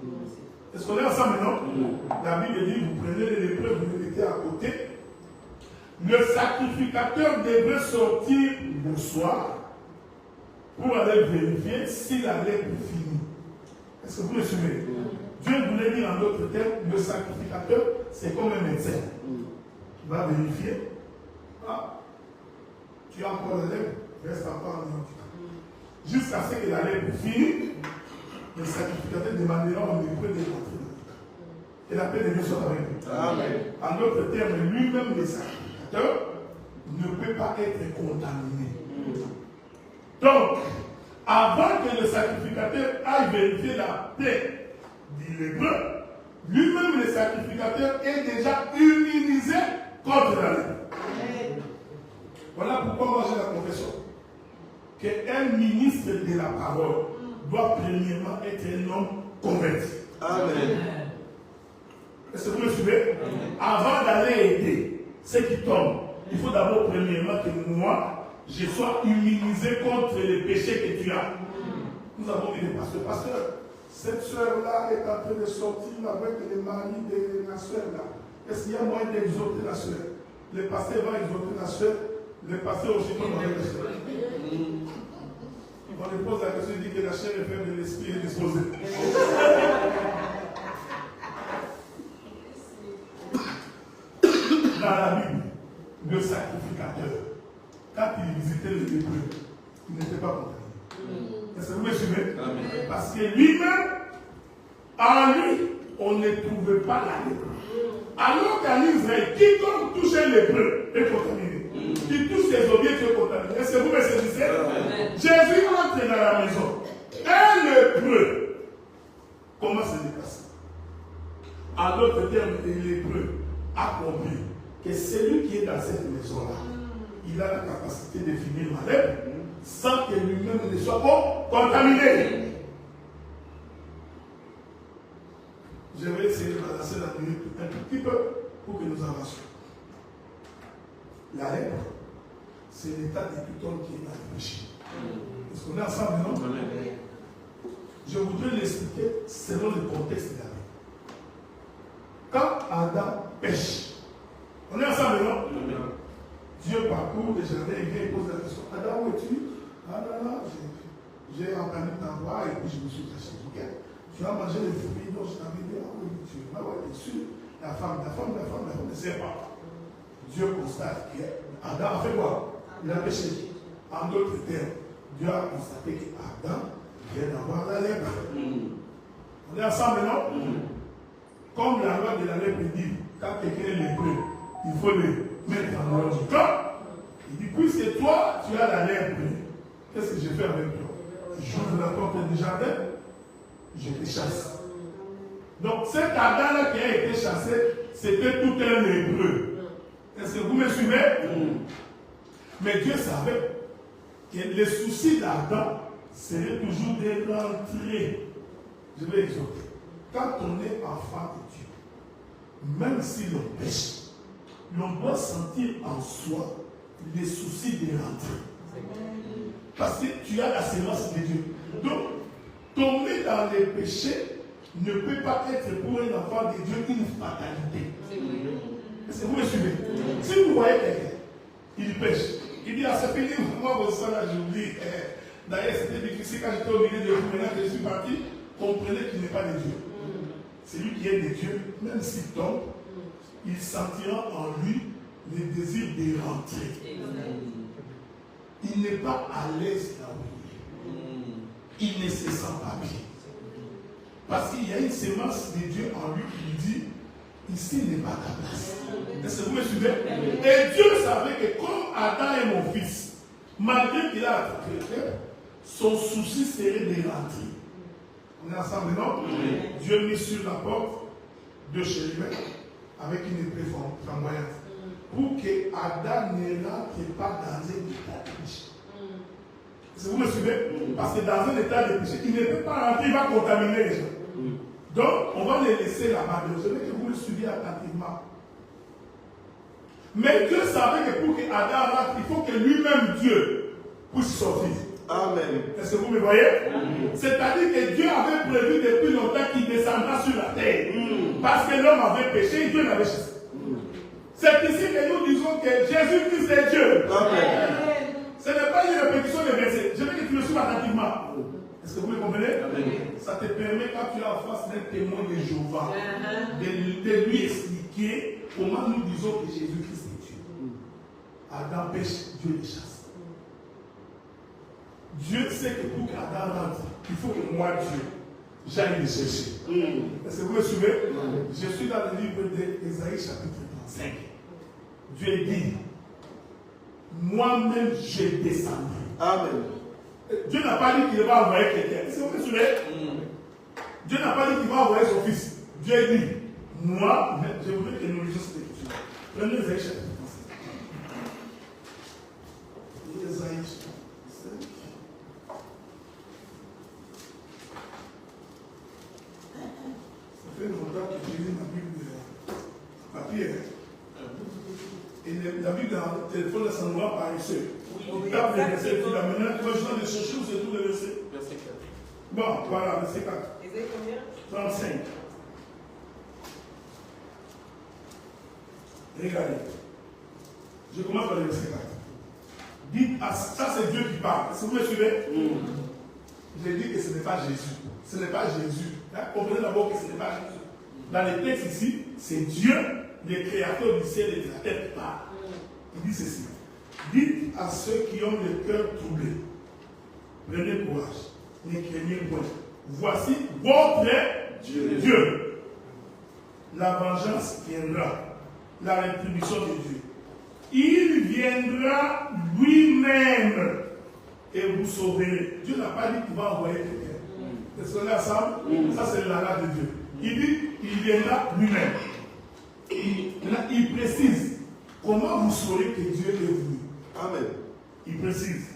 Est-ce qu'on est ensemble, non? La Bible dit, vous prenez les lépreux, vous les mettez à côté. Le sacrificateur devait sortir le soir pour aller vérifier si la lèpre finit. Est-ce que vous me suivez? Dieu voulait dire en d'autres termes, le sacrificateur, c'est comme un médecin. Il va vérifier. Ah, tu as encore la lèpre, reste encore en anticorps. Jusqu'à ce que la lèpre finisse, le sacrificateur demandera au lépreux de rentrer dans le camp. Et la paix de Dieu soit avec nous. Amen. En d'autres termes, lui-même, le sacrificateur, ne peut pas être contaminé. Donc, avant que le sacrificateur aille vérifier la paix du lépreux, lui-même le sacrificateur est déjà immunisé contre la lèpre. Voilà pourquoi moi j'ai la confession qu'un ministre de la parole doit premièrement être un homme converti. Amen. Est-ce que vous me suivez? Avant d'aller aider ceux qui tombent, il faut d'abord premièrement que moi, je sois immunisé contre les péchés que tu as. Nous avons dit, pasteur, cette soeur-là est en train de sortir avec le mari de la soeur-là. Est-ce qu'il y a moyen d'exhorter la soeur? Le pasteur va exhorter la soeur, le pasteur aussi va exhorter la soeur. On lui pose la question, il dit que la chair est faible, l'esprit est disposé. Dans la Bible, le sacrificateur, quand il visitait le lépreux, il n'était pas contaminé. Est-ce que vous me suivez? Parce que lui-même, en lui, on ne trouvait pas la lèpre. Alors qu'en Israël, quiconque touche un lépreux est contaminé. Qui touche ses objets est contaminé. Est-ce que vous me saisissez? Jésus entre dans la maison. Un lépreux. Comment se déplace? En d'autres termes, le lépreux a compris que celui qui est dans cette maison-là, il a la capacité de finir ma lèpre sans que lui-même ne soit contaminé. Je vais essayer de balancer la minute un tout petit peu pour que nous avancions. La lèpre, c'est l'état de tout homme qui est dans le péché. Est-ce qu'on est ensemble, non? Je voudrais l'expliquer selon le contexte de la vie. Quand Adam pêche, on est ensemble, non? Dieu parcourt le jardin, il vient et pose la question. Adam, où es-tu? Ah non, j'ai entendu ta voix et puis je me suis caché. Okay. Tu as mangé les fruits dont je t'avais dit. Ah oui, tu es dessus. La femme ne sait pas. Dieu constate qu'Adam a fait quoi? Il a péché. En d'autres termes, Dieu a constaté qu'Adam vient d'avoir la lèpre. On est ensemble, non? Comme la loi de la lèpre dit, quand quelqu'un est lépreux, il faut le mettre en dehors du camp. Il dit, puisque toi, tu as la lèpre, qu'est-ce que je fais avec toi? J'ouvre la porte du jardin, je te chasse. Donc cet Adam-là qui a été chassé, c'était tout un lépreux. Est-ce que vous me suivez? Mais Dieu savait que le souci d'Adam serait toujours de rentrer. Je vais exhorter. Quand on est enfant de Dieu, même si l'on pêche, l'on doit sentir en soi les soucis de rentrer. Parce que tu as la sémence de Dieu. Donc, tomber dans les péchés ne peut pas être pour un enfant de Dieu une fatalité. Est-ce que vous me suivez? Si vous voyez quelqu'un, il pêche, il dit, ah, c'est fini, moi, vos sang là, j'oublie. D'ailleurs, c'était difficile quand j'étais au milieu de vous, maintenant que je suis parti, comprenez qu'il n'est pas de Dieu. Celui qui est de Dieu, même s'il tombe, il sentira en lui le désir de rentrer. il n'est pas à l'aise là où il est. Il ne se sent pas bien. Parce qu'il y a une sémence de Dieu en lui qui lui dit, ici n'est pas ta place. Est-ce que vous me suivez? Et Dieu savait que comme Adam est mon fils, malgré qu'il a attaqué le cœur, son souci serait de rentrer. On est ensemble, non? Dieu mit sur la porte de chérubins avec une épée flamboyante pour que Adam ne rentre pas dans un état de péché. Est-ce que vous me suivez? Parce que dans un état de péché, il ne peut pas rentrer, il va contaminer les gens. Donc, on va les laisser là-bas. Je veux que vous me suiviez attentivement. Mais Dieu savait que pour que Adam rentre, il faut que lui-même, Dieu, puisse sortir. Amen. Est-ce que vous me voyez? C'est-à-dire que Dieu avait prévu depuis longtemps qu'il descendra sur la terre. Parce que l'homme avait péché et Dieu l'avait chassé. C'est ici que nous disons que Jésus-Christ est Dieu. Amen. Ce n'est pas une répétition de versets. Je veux que tu me suives attentivement. Est-ce que vous me comprenez? Ça te permet, quand tu es en face d'un témoin de Jéhovah, de lui expliquer comment nous disons que Jésus-Christ est Dieu. Adam pêche, Dieu le chasse. Dieu sait que pour qu'Adam rentre, il faut que moi, Dieu, j'aille le chercher. Est-ce que vous me suivez? Je suis dans le livre d'Ésaïe chapitre 35. Dieu dit, moi-même je descendrai. Amen. Dieu n'a pas dit qu'il va envoyer quelqu'un. Est-ce que vous me suivez? Dieu n'a pas dit qu'il va envoyer son fils. Dieu dit, moi, je voudrais que nous lisions cette écriture. Prenez Ésaïe chapitre 35. Ésaïe chapitre 35. Ça fait longtemps que j'ai lu ma Bible de papier. Et la Bible dans le téléphone, ça nous rend paresseux. On tape les versets, tu l'as maintenant, tu vas juste de chercher où c'est tous les versets. Verset 4. Bon, voilà, verset 4. Ésaïe combien? 35. Regardez. Je commence par le verset 4. Dites, ça c'est Dieu qui parle. Est-ce que vous me suivez? J'ai dit que ce n'est pas Jésus. Ce n'est pas Jésus. Comprenez d'abord que ce n'est pas Jésus. Dans les textes ici, c'est Dieu, le créateur du ciel et de la terre qui parle. Il dit ceci. Dites à ceux qui ont le cœur troublé, prenez courage, ne craignez point. Voici votre Dieu. La vengeance viendra, la rétribution de Dieu. Il viendra lui-même et vous sauverez. Dieu n'a pas dit qu'il va envoyer quelqu'un. Est-ce qu'on est ensemble? Ça, c'est la loi de Dieu. Il dit qu'il viendra lui-même. Il précise comment vous saurez que Dieu est venu. Amen. Il précise.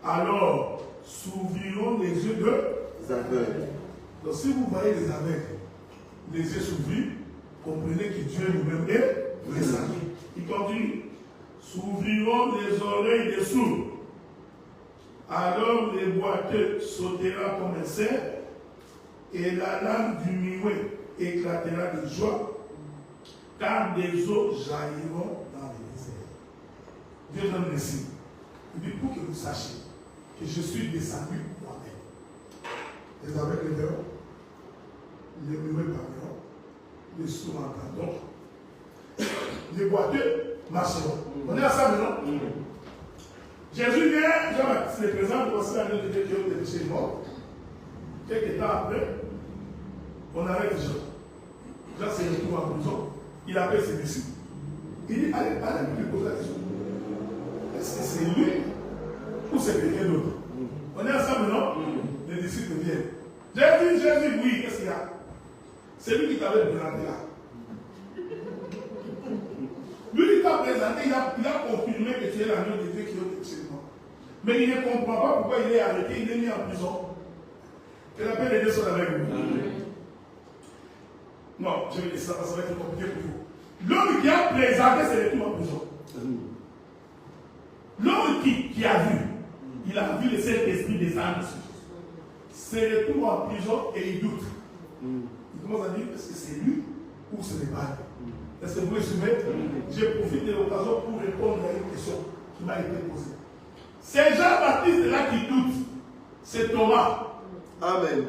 Alors, s'ouvriront les yeux des aveugles. Donc, si vous voyez les aveugles, les yeux s'ouvrir, comprenez que Dieu lui-même est descendu. Il continue. S'ouvriront les oreilles des sourds. Alors, les boiteux sauteront comme un cerf, et la langue du muet éclatera de joie, car des eaux jailliront dans les déserts. Dieu donne le signe. Il dit pour que vous sachiez que je suis descendu moi-même. Les aveugles verront, les muets parleront, les sourds entendront, les boiteux marcheront. On est ensemble, non? Jésus vient, Jean-Baptiste le présente, voici la nuit de Dieu qui est au péché mort. Quelques temps après, on arrête Jean. Jean se retrouve en prison. Il appelle ses disciples. Il dit, allez lui poser la question. Est-ce que c'est lui ou c'est quelqu'un d'autre? On est ensemble, non? Les disciples viennent. Jésus, oui, qu'est-ce qu'il y a? C'est lui qui t'avait présenté là. Lui, il t'a présenté, il a confirmé que tu es l'agneau de Dieu qui est au péché mort. Mais il ne comprend pas pourquoi il est arrêté, il est mis en prison. Que la paix de Dieu soit avec vous. Non, je vais laisser ça parce que ça va être compliqué pour vous. L'homme qui a présenté ses retours en prison. L'homme qui a vu, il a vu le Saint-Esprit descendre dessus. Se retrouve en prison et il doute. Il commence à dire, est-ce que c'est lui ou ce n'est pas lui? Est-ce que vous me suivez? Je profite de l'occasion pour répondre à une question qui m'a été posée. C'est Jean-Baptiste là qui doute. C'est Thomas. Amen.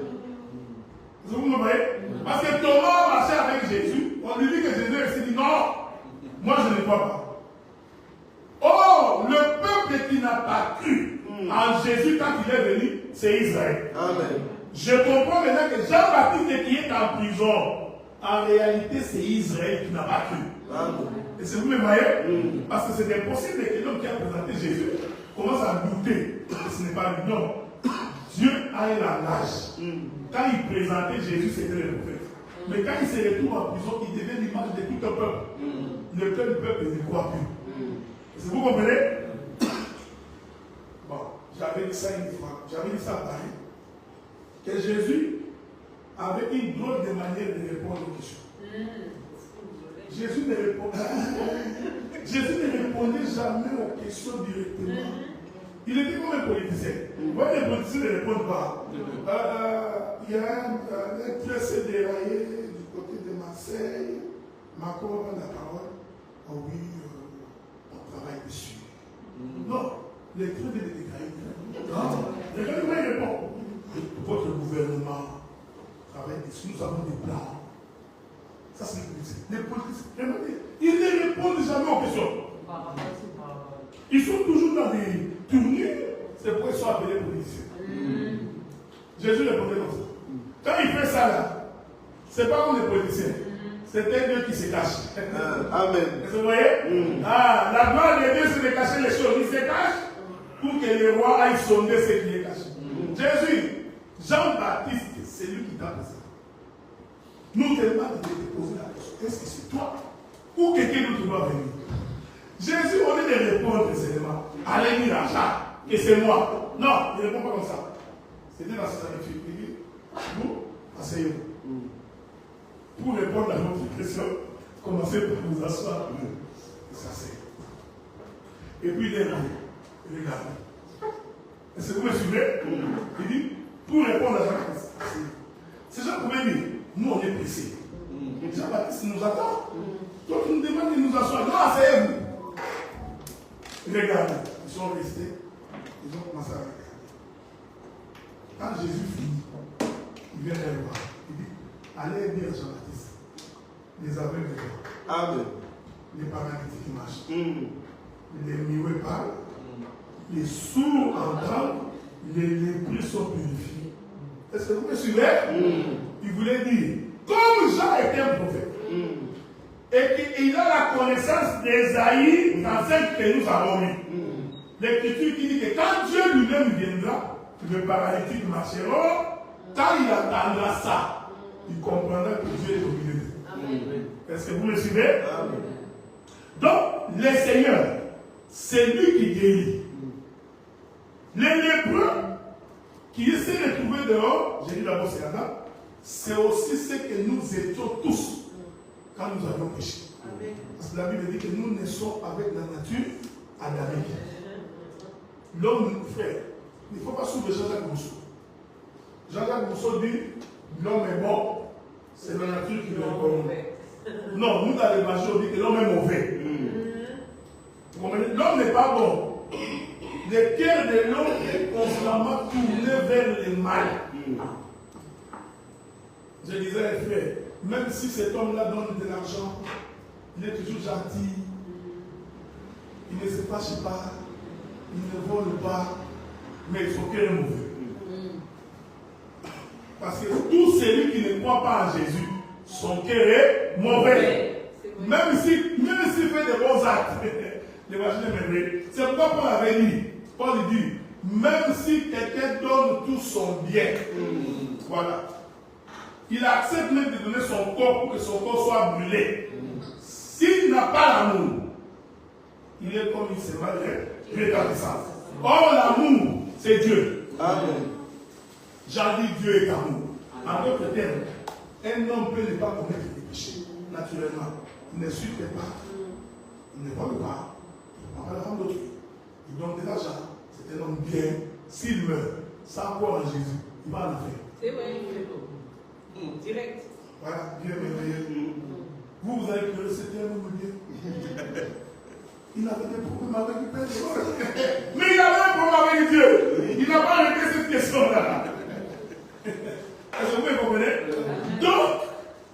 Vous me voyez? Parce que Thomas marchait avec Jésus. On lui dit que Jésus s'est dit non, moi je ne crois pas. Oh, le peuple qui n'a pas cru c'est Israël. Amen. Je comprends maintenant que Jean-Baptiste qui est en prison, en réalité, c'est Israël qui n'a pas cru. Amen. Et c'est vous me voyez? Parce que c'est impossible que l'homme qui a présenté Jésus commence à douter que ce n'est pas lui. Non. Dieu a un langage. Quand il présentait Jésus, c'était le prophète. Mais quand il se retrouve en prison, il devient l'image de tout un peuple. Le cœur du peuple ne croit plus. Est-ce que vous comprenez? Bon, j'avais dit ça une fois. J'avais dit ça à Paris. Que Jésus avait une drôle de manière de répondre aux questions. Jésus ne répondait jamais aux questions directement. Il était comme un politicien. Vous voyez, les politiciens ne répondent pas. Il y a un train s'est déraillé du côté de Marseille. Macron a la parole. Oh oui, on travaille dessus. Non, les trains de dérailler. Non, les gens ne répondent. Votre gouvernement travaille dessus. Nous avons des plans. Ça, c'est les politiciens. Ils ne répondent jamais aux questions. Ils sont toujours dans des tournures. C'est pourquoi ils sont appelés politiciens. Jésus répondait comme ça. Quand il fait ça là, c'est pas comme les politiciens. C'est un Dieu qui se cache. Amen. Vous voyez? La gloire de Dieu, c'est de cacher les choses. Il se cache pour que les rois aillent sonder ce qui est caché. Jésus, Jean-Baptiste, c'est lui qui t'a fait ça. Nous tellement de te poser la question, est-ce que c'est toi ou quelqu'un d'autre doit venir? Jésus, au lieu de répondre seulement, allez dire à Jacques que c'est moi. Non, il ne répond pas comme ça. C'était dans cette habitude. Il dit, vous, asseyez-vous. Pour répondre à votre question, commencez par vous asseoir. Il s'asseye. Et puis il est là. Il regarde. Est-ce que vous me suivez? Il dit, pour répondre à Jacques, asseyez-vous. Ces gens pouvaient dire, nous on est pressés. Jean-Baptiste nous attend. Toi tu nous demandes de nous asseoir. Non, asseyez-vous. Regardez, ils sont restés. Ils ont commencé à regarder. Quand Jésus finit, il vient les voir. Il dit, allez dire à Jean-Baptiste, les aveugles voient. Amen. Les paralytiques marchent. Les muets parlent. Les sourds entendent. Les lépreux sont purifiés. Est-ce que vous me suivez? Il voulait dire, comme Jean était un prophète, et qu'il a la connaissance d'Ésaïe dans celle que nous avons lue. L'Écriture qui dit que quand Dieu lui-même viendra, le paralytique marchera, quand il attendra ça, il comprendra que Dieu est au milieu d'eux. Est-ce que vous me suivez? Amen. Donc, le Seigneur, c'est lui qui guérit. Les lépreux qui essaient de trouver dehors, j'ai dit d'abord c'est Adam, c'est aussi ce que nous étions tous quand nous avions péché. Parce que la Bible dit que nous naissons avec la nature adamique. L'homme, frère, il ne faut pas suivre Jean-Jacques Rousseau. Jean-Jacques Rousseau dit l'homme est bon, c'est la nature qui le corrompt. Non, nous dans l'évangile, on dit que l'homme est mauvais. L'homme n'est pas bon. Le cœur de l'homme est constamment tourné vers le mal. Je disais, frère, même si cet homme-là donne de l'argent, il est toujours gentil, il ne se fâche pas, il ne vole pas, mais son cœur est mauvais. Parce que tout celui qui ne croit pas en Jésus, son cœur est mauvais. Même s'il fait des bons actes, l'évangile est vrai. C'est pourquoi Paul avait dit, Paul dit, même si quelqu'un donne tout son bien, voilà, il accepte même de donner son corps pour que son corps soit brûlé. S'il n'a pas l'amour, il est comme une semence rétablissante. Or, l'amour, c'est Dieu. Amen. J'en dis Dieu est amour. En d'autres termes, un homme peut ne pas commettre des péchés, naturellement. Il ne suit pas, il ne vole pas, il ne prend pas la femme d'autrui. Il donne de l'argent. C'est un homme bien. S'il meurt sans croire en Jésus, il va en enfer. C'est vrai, direct. Voilà, Dieu est merveilleux. Vous allez pleurer, c'était un homme bien. Il avait des problèmes avec personne. Mais il avait un problème avec Dieu. Il n'a pas arrêté cette question-là. Est-ce que vous comprenez? Donc,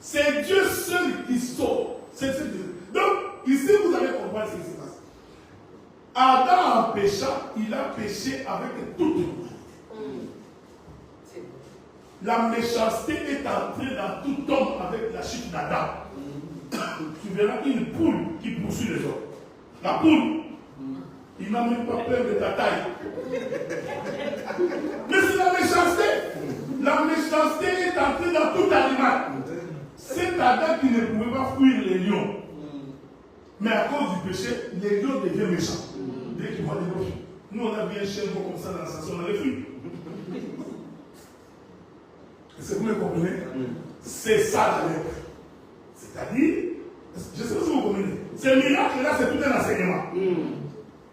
c'est Dieu seul qui sauve. C'est Dieu. Donc, ici, vous allez comprendre ce qui se passe. Adam, en péchant, il a péché avec toute l'humanité. la méchanceté est entrée dans tout homme avec la chute d'Adam. Tu verras une poule qui poursuit les hommes. La poule, il n'a même pas peur de ta taille. Mais c'est la méchanceté. La méchanceté est entrée dans tout animal. C'est Adam qui ne pouvait pas fuir les lions. Mais à cause du péché, les lions deviennent méchants. Dès qu'ils voient des lions. Nous, on a vu un chien comme ça dans la station, on a les fuit. Est-ce que vous me comprenez? C'est ça la lèpre. C'est-à-dire, je sais pas si vous comprenez. Ce miracle-là, c'est tout un enseignement.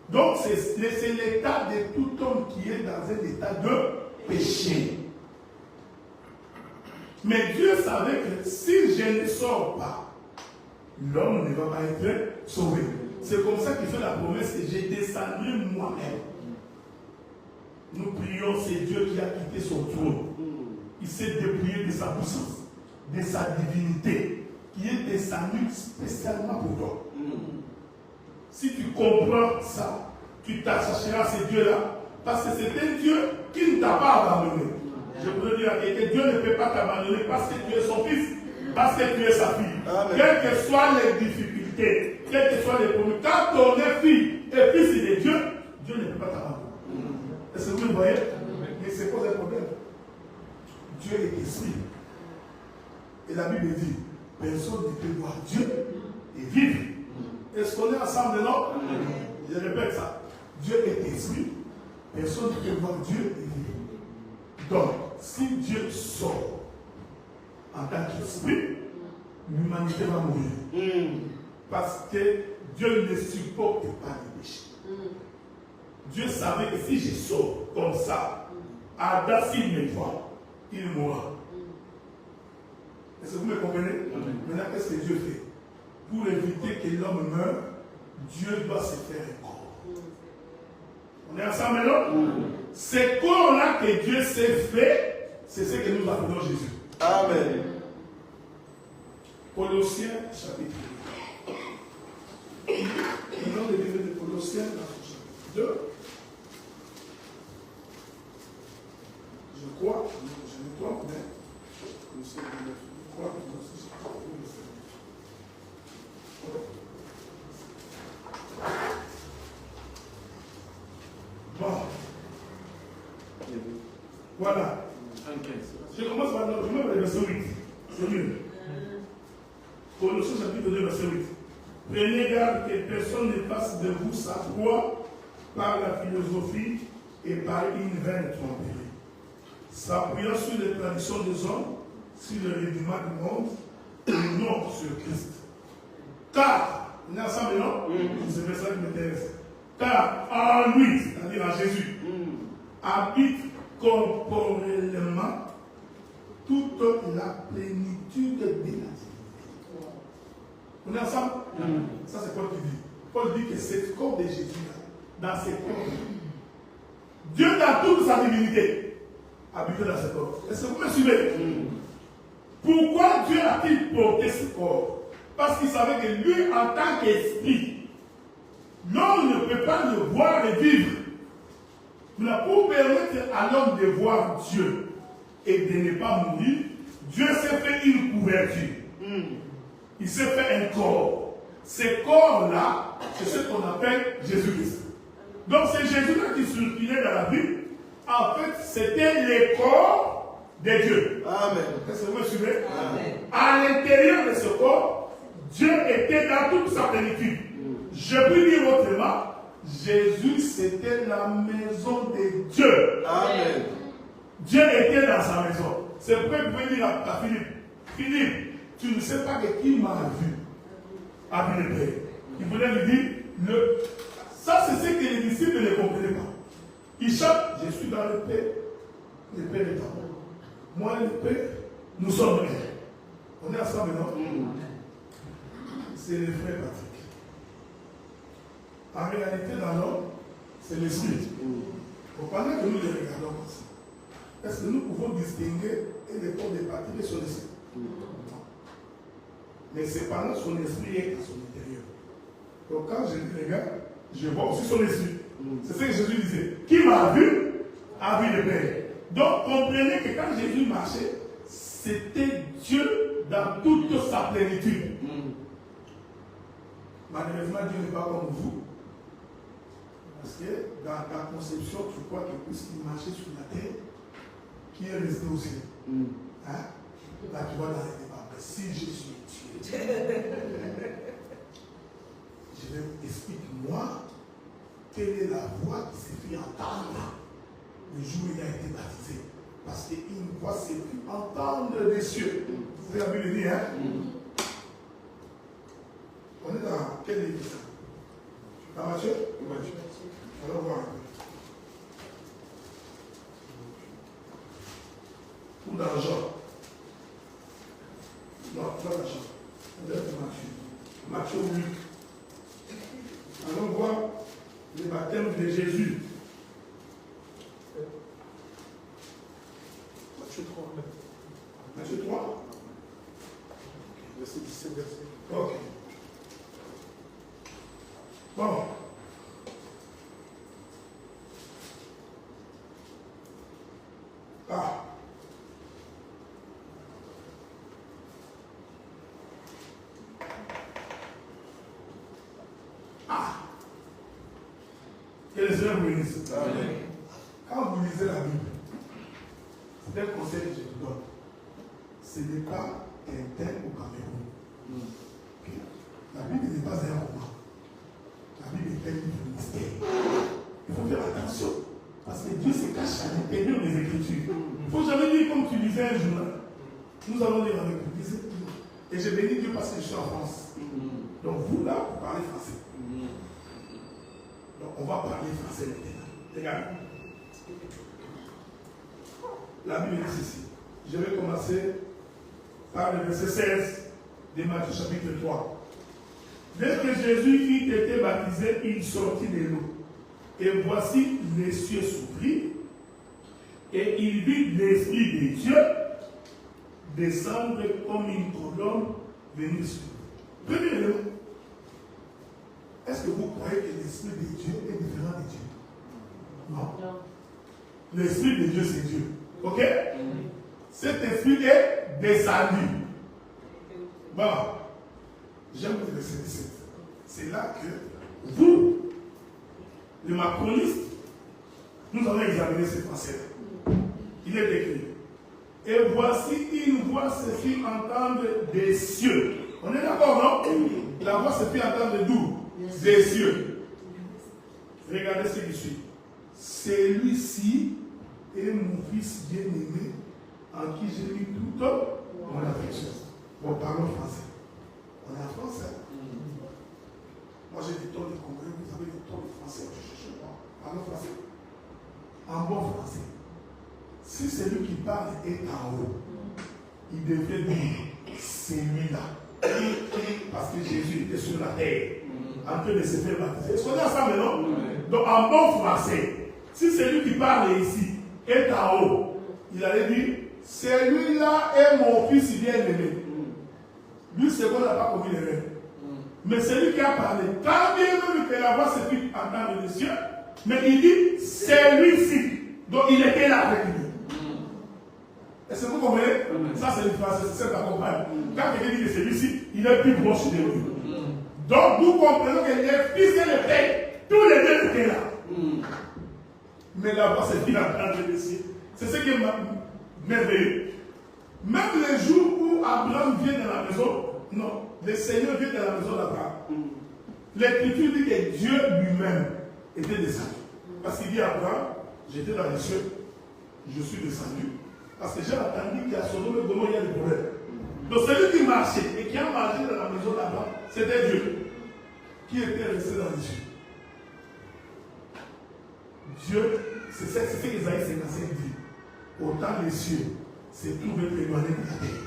Donc, c'est l'état de tout homme qui est dans un état de péché. Mais Dieu savait que si je ne sors pas, l'homme ne va pas être sauvé. C'est comme ça qu'il fait la promesse que j'ai descendu moi-même. Nous prions, c'est Dieu qui a quitté son trône. Il s'est dépouillé de sa puissance, de sa divinité, qui est descendu spécialement pour toi. Si tu comprends ça, tu t'attacheras à ce Dieu-là, parce que c'est un Dieu qui ne t'a pas abandonné. Je peux dire à quelqu'un, Dieu ne peut pas t'abandonner parce que tu es son fils, parce que tu es sa fille. Amen. Quelles que soient les difficultés, quels que soient les problèmes, quand on est fille et fils de Dieu, Dieu ne peut pas t'abandonner. Est-ce que vous le voyez? Mais c'est quoi le problème? Dieu est esprit. Et la Bible dit, personne ne peut voir Dieu et vivre. Est-ce qu'on est ensemble, non? Je répète ça. Dieu est esprit. Personne ne peut voir Dieu et vivre. Donc, si Dieu sort en tant qu'esprit, l'humanité va mourir. Parce que Dieu ne supporte pas les péchés. Dieu savait que si je sors comme ça, Adam, s'il me voit, il mourra. Est-ce que vous me comprenez? Maintenant, qu'est-ce que Dieu fait? Pour éviter que l'homme meure, Dieu doit se faire un corps. On est ensemble maintenant? Ce corps-là que Dieu s'est fait, c'est ce que nous appelons Jésus. Amen. Colossiens, chapitre 2. Nous allons lire de Colossiens, chapitre 2. Je crois, je me trompe, mais Colossiens 2, je crois que c'est bon. Voilà. Je commence par le verset 8. C'est mieux. Colossiens chapitre 2, verset 8. Prenez garde que personne ne fasse de vous sa proie par la philosophie et par une vaine tromperie, s'appuyant sur les traditions des hommes, sur le rudiment du monde, et non sur Christ. Car, on est ensemble, non? C'est ça qui m'intéresse. Car en lui, c'est-à-dire en Jésus, habite corporellement toute la plénitude de la divinité. On est ensemble? Ça, c'est Paul qui dit. Paul dit que c'est le corps de Jésus, dans ses corps. Dieu, dans toute sa divinité, habite dans ce corps. Est-ce que vous me suivez? Pourquoi Dieu a-t-il porté ce corps? Parce qu'il savait que lui, en tant qu'esprit, l'homme ne peut pas le voir et vivre. Mais pour permettre à l'homme de voir Dieu et de ne pas mourir, Dieu s'est fait une couverture. Il s'est fait un corps. Ce corps-là, c'est ce qu'on appelle Jésus-Christ. Donc c'est Jésus-là qui circulait dans la vie. En fait, c'était le corps de Dieu. Amen. Est-ce que vous me suivez? Amen. À l'intérieur de ce corps, Dieu était dans toute sa plénitude. Je peux dire autrement, Jésus c'était la maison de Dieu. Amen. Dieu était dans sa maison. C'est pourquoi vous pouvez dire à Philippe, Philippe, tu ne sais pas que qui m'a vu a vu le Père. Il voulait lui dire, ça c'est ce que les disciples ne comprenaient pas. Ils chantent, je suis dans le Père est en moi. Moi et le Père, nous sommes un. On est ensemble maintenant. C'est le frère Patrick. En réalité, dans l'homme, c'est l'esprit. Pendant que nous les regardons comme ça, est-ce que nous pouvons distinguer le corps de Patrick et son esprit? Mais cependant, son esprit est à son intérieur. Donc quand je le regarde, je vois aussi son esprit. C'est ce que Jésus disait. Qui m'a vu, a vu le Père. Donc comprenez que quand Jésus marchait, c'était Dieu dans toute sa plénitude. Malheureusement, Dieu n'est pas comme vous. Parce que dans ta conception, tu crois que puisqu'il marchait sur la terre, qui est resté au ciel. Hein? Là, tu vois dans les débats. Si je suis Dieu, je vais explique-moi quelle est la voix qui s'est fait entendre le jour où il a été baptisé. Parce qu'une voix s'est fait entendre des cieux. Vous avez vu le dire, hein? On est dans quelle église? Dans Matthieu? Allons voir un peu. Ou dans Jean? Non, pas dans Jean. On est dans Matthieu. Matthieu ou Luc. Allons voir le baptême de Jésus. Matthieu 3. Matthieu 3. Verset 17, verset. Ok. Bon. Ah. Ah. Que le Seigneur vous bénisse. Quand vous lisez la Bible, c'est un conseil que je vous donne. Ce n'est pas un thème au Cameroun. Okay. La Bible n'est pas un roman. La Bible est un livre mystère. Il faut faire attention. Parce que Dieu se cache à l'intérieur des Écritures. Il ne faut jamais dire comme tu lisais un journal. Nous allons lire avec vous. Et je bénis Dieu parce que je suis en France. Donc vous là, vous parlez français. Donc on va parler français maintenant. Regardez. La Bible dit ceci. Je vais commencer par le verset 16 de Matthieu chapitre 3. Dès que Jésus eut été baptisé, il sortit de l'eau. Et voici les cieux s'ouvrirent, et il vit l'Esprit de Dieu descendre comme une colonne venue sur lui. Premier élément. Est-ce que vous croyez que l'Esprit de Dieu est différent de Dieu? Non. L'Esprit de Dieu, c'est Dieu. Ok? Cet esprit est descendu. Bon. J'aime le verset 17. C'est là que vous, les macronistes, nous allons examiner ce français-là. Il est écrit. Et voici une voix se fit entendre des cieux. On est d'accord, non? La voix se fit entendre d'où? Des cieux. Regardez ce qui suit. Celui-ci est mon fils bien-aimé, en qui j'ai mis toute mon affection. Bon, parlons français. On est en français. Moi j'ai des tons de congolais, vous avez des tons de français. Parlons français. En bon français. Si celui qui parle est en haut, il devrait dire celui-là. Parce que Jésus était sur la terre, en train de se faire baptiser. Est-ce qu'on est ensemble, non? Donc en bon français, si celui qui parle ici est en haut, il allait dire celui-là est mon fils bien-aimé. Lui, c'est bon, il n'a pas commis l'erreur. Mais celui qui a parlé, tant bien même que la voix se fit entendre des cieux, mais il dit celui-ci. Donc il était là avec lui. Est-ce que vous comprenez? Ça, c'est le français, c'est ça qui accompagne. Quand quelqu'un dit que celui-ci, il est plus proche de lui. Donc nous comprenons que les fils et les pères, tous les deux étaient là. Mais la voix se fit entendre des cieux. C'est ce qui est merveilleux. Même les jours où Abraham vient dans la maison, non, le Seigneur vient dans la maison d'Abraham. L'Écriture dit que Dieu lui-même était descendu. Parce qu'il dit à Abraham, j'étais dans les cieux, je suis descendu. Parce que j'ai entendu qu'à Sodome et Gomorrhe, il y a des problèmes. Donc celui qui marchait et qui a marché dans la maison d'Abraham, c'était Dieu. Qui était resté dans les cieux. Dieu, c'est ce que Isaïe 55 dit. Autant les cieux se trouvent éloignés de la terre,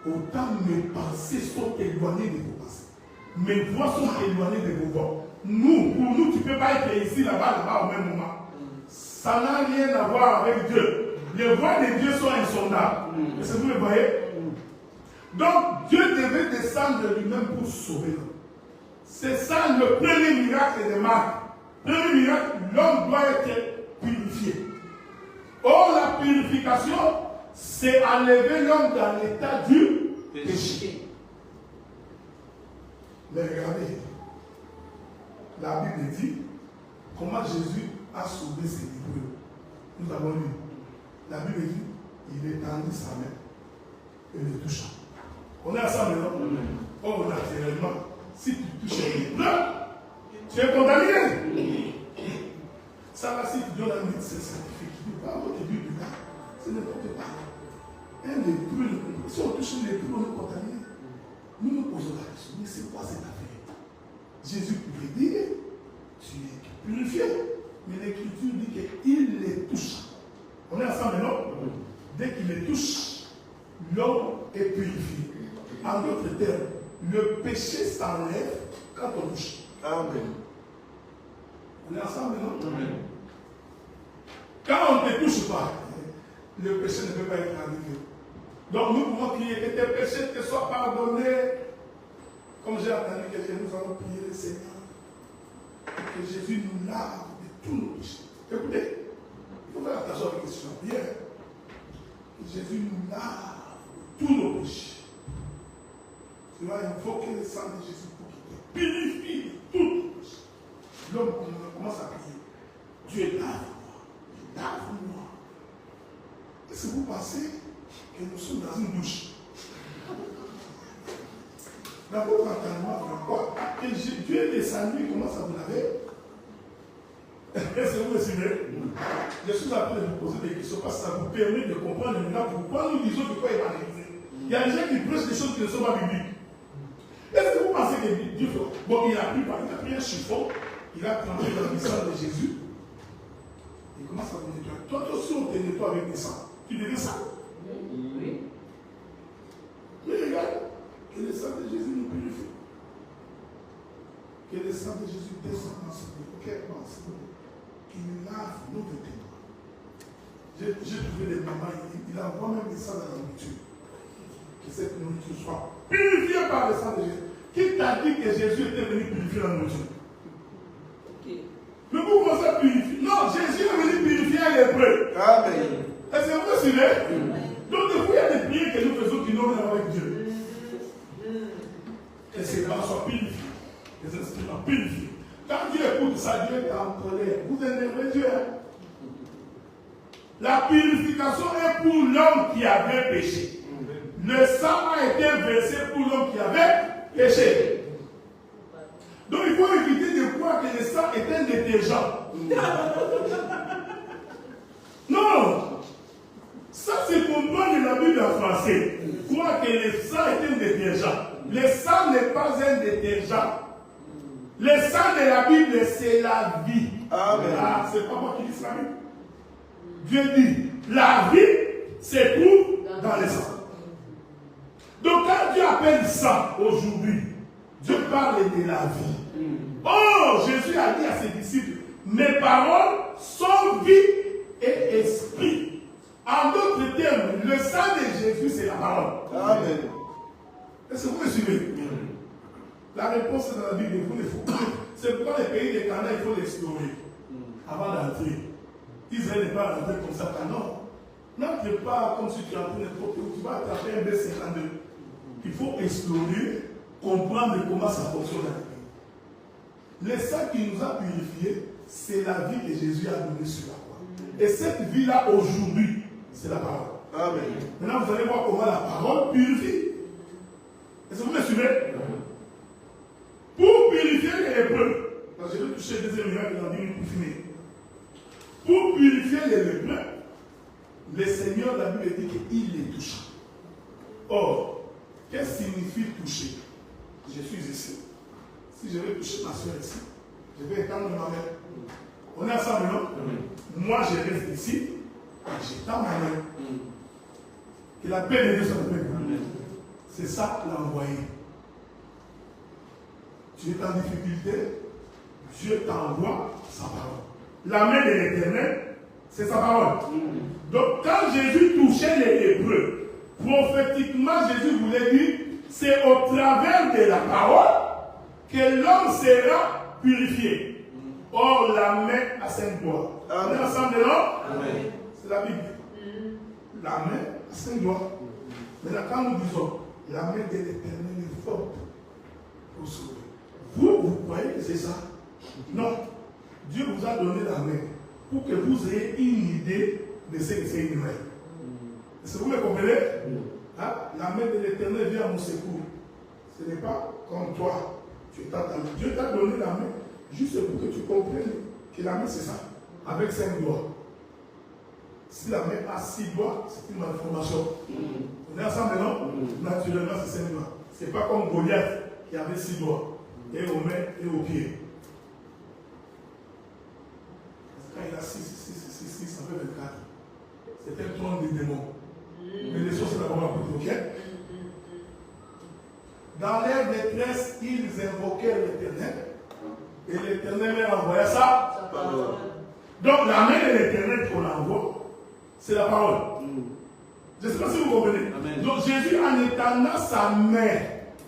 autant mes pensées sont éloignées de vos pensées. Mes voix sont éloignées de vos voix. Nous, pour nous, tu ne peux pas être ici, là-bas, au même moment. Ça n'a rien à voir avec Dieu. Les voix de Dieu sont insondables. Est-ce que vous le voyez? Donc, Dieu devait descendre lui-même pour sauver l'homme. C'est ça le premier miracle de Marc. Le premier miracle, l'homme doit être purifié. Or, la purification, c'est enlever l'homme dans l'état du péché. Mais regardez, la Bible dit comment Jésus a sauvé ses lépreux. Nous avons lu. La Bible dit il étendit sa main et le toucha. On est ensemble, non? Or, naturellement, si tu touches les lépreux, tu es condamné. Ça va, si tu donnes un médecin scientifique, tu ne peux pas avoir de but de là. C'est n'importe quoi. Un lépreux, si on touche les lépreux, on est condamné. Nous nous posons la question, mais c'est quoi cette affaire? Jésus pouvait dire, tu es purifié. Mais l'Écriture dit qu'il les touche. On est ensemble, non? Dès qu'il les touche, l'homme est purifié. En d'autres termes, le péché s'enlève quand on touche. Amen. On est ensemble, non? Amen. Quand on ne te touche pas, le péché ne peut pas être enlevé. Donc nous pouvons prier que tes péchés te soient pardonnés. Comme j'ai entendu quelqu'un, nous allons prier le Seigneur. Que Jésus nous lave de tous nos péchés. Écoutez, il faut faire attention avec ce prière. Que Jésus nous lave de tous nos péchés. Tu vas invoquer le sang de Jésus pour qu'il te purifie de tous nos péchés. L'homme commence à prier. Dieu lave-moi. Lave-moi. Est-ce que vous pensez que nous sommes dans une douche? D'abord, quoi? Que Dieu est descendu, il commence à vous laver. Est-ce que vous me suivez? Je suis en train de vous poser des questions parce que ça vous permet de comprendre maintenant pourquoi nous disons de quoi il va réaliser. Il y a des gens qui prêchent des choses qui ne sont pas bibliques. Est-ce que vous pensez que Dieu fait? Bon, il a pris un chiffon, il a trempé dans le sang de Jésus. Il commence à vous nettoyer. Toi aussi, on te nettoie avec des sangs. Tu devais ça? Oui. Mais regarde, que le sang de Jésus nous purifie. Que le sang de Jésus descende dans ce monde. Qu'il lave nos vêtements. J'ai trouvé des mamans, il envoie même des sangs dans la nourriture. Que cette nourriture soit purifiée par le sang de Jésus. Qui t'a dit que Jésus était venu purifier la nourriture? Mais vous pensez purifier? Non, Jésus est venu purifier les lépreux. Amen. Est-ce que vous suivez? Donc, il y a des prières que nous faisons qui n'ont rien avec Dieu. Que ces gens soient purifiés. Que ces instruments purifiés. Quand Dieu écoute ça, Dieu est en colère. Vous énervez Dieu. La purification est pour l'homme qui avait péché. Le sang a été versé pour l'homme qui avait péché. Donc il faut éviter de croire que le sang est un détergent. Non. Ça c'est comprendre la Bible en français. Croire que le sang est un détergent. Le sang n'est pas un détergent. Le sang de la Bible, c'est la vie. Amen. Ah, c'est pas moi qui dis ça. Dieu dit, la vie se trouve dans le sang. Donc quand Dieu appelle sang aujourd'hui, Dieu parle de la vie. Oh, Jésus a dit à ses disciples, mes paroles sont vie et esprit. En d'autres termes, le sang de Jésus, c'est la parole. Amen. Est-ce que vous me suivez? La réponse est dans la Bible, vous ne faut pas. C'est pourquoi les pays des Canada, il faut l'explorer avant d'entrer. Israël n'est pas rentré comme ça, non. N'entre pas comme si tu entrais n'importe où, tu vas attraper un B52. Il faut explorer, comprendre comment ça fonctionne dans le pays. Le sang qui nous a purifiés, c'est la vie que Jésus a donnée sur la croix. Et cette vie-là, aujourd'hui, c'est la parole. Amen. Maintenant, vous allez voir comment la parole purifie. Est-ce que vous me suivez? Pour purifier les lépreux, je vais toucher le deuxième miracle dans 10 minutes pour finir. Pour purifier les lépreux, le Seigneur, la Bible dit qu'il les touche. Or, qu'est-ce que signifie toucher? Je suis ici. Si je vais toucher ma soeur ici, je vais étendre ma main. On est ensemble, non? Moi, je reste ici et j'étends ma main. Que la paix de Dieu soit avec nous. C'est ça l'envoyer. Tu es en difficulté, Dieu t'envoie sa parole. La main de l'Éternel, c'est sa parole. Donc, quand Jésus touchait les lépreux, prophétiquement, Jésus voulait dire, c'est au travers de la parole que l'homme sera purifié. Or, la main a 5 doigts. On est ensemble, non? C'est la Bible. La main a 5 doigts. Maintenant, quand nous disons la main de l'Éternel est forte pour sauver, vous croyez que c'est ça? Non. Dieu vous a donné la main pour que vous ayez une idée de ce que c'est une main. Est-ce que vous me comprenez? Hein? La main de l'Éternel vient à mon secours. Ce n'est pas comme toi. Dieu t'a donné la main juste pour que tu comprennes que la main c'est ça, avec 5 doigts. Si la main a 6 doigts, c'est une malformation. On est ensemble maintenant? Naturellement, c'est 5 doigts. Ce n'est pas comme Goliath qui avait 6 doigts, et aux mains et aux pieds. Quand il a 6, ça fait 24. C'est un trône des démons. Mais les choses, c'est la bonne côté, ok? Dans leur détresse, ils invoquèrent l'Éternel. Et l'Éternel leur envoya ça. Donc la main de l'Éternel qu'on envoie, c'est la parole. Je ne sais pas si vous comprenez. Amen. Donc Jésus, en étendant sa main,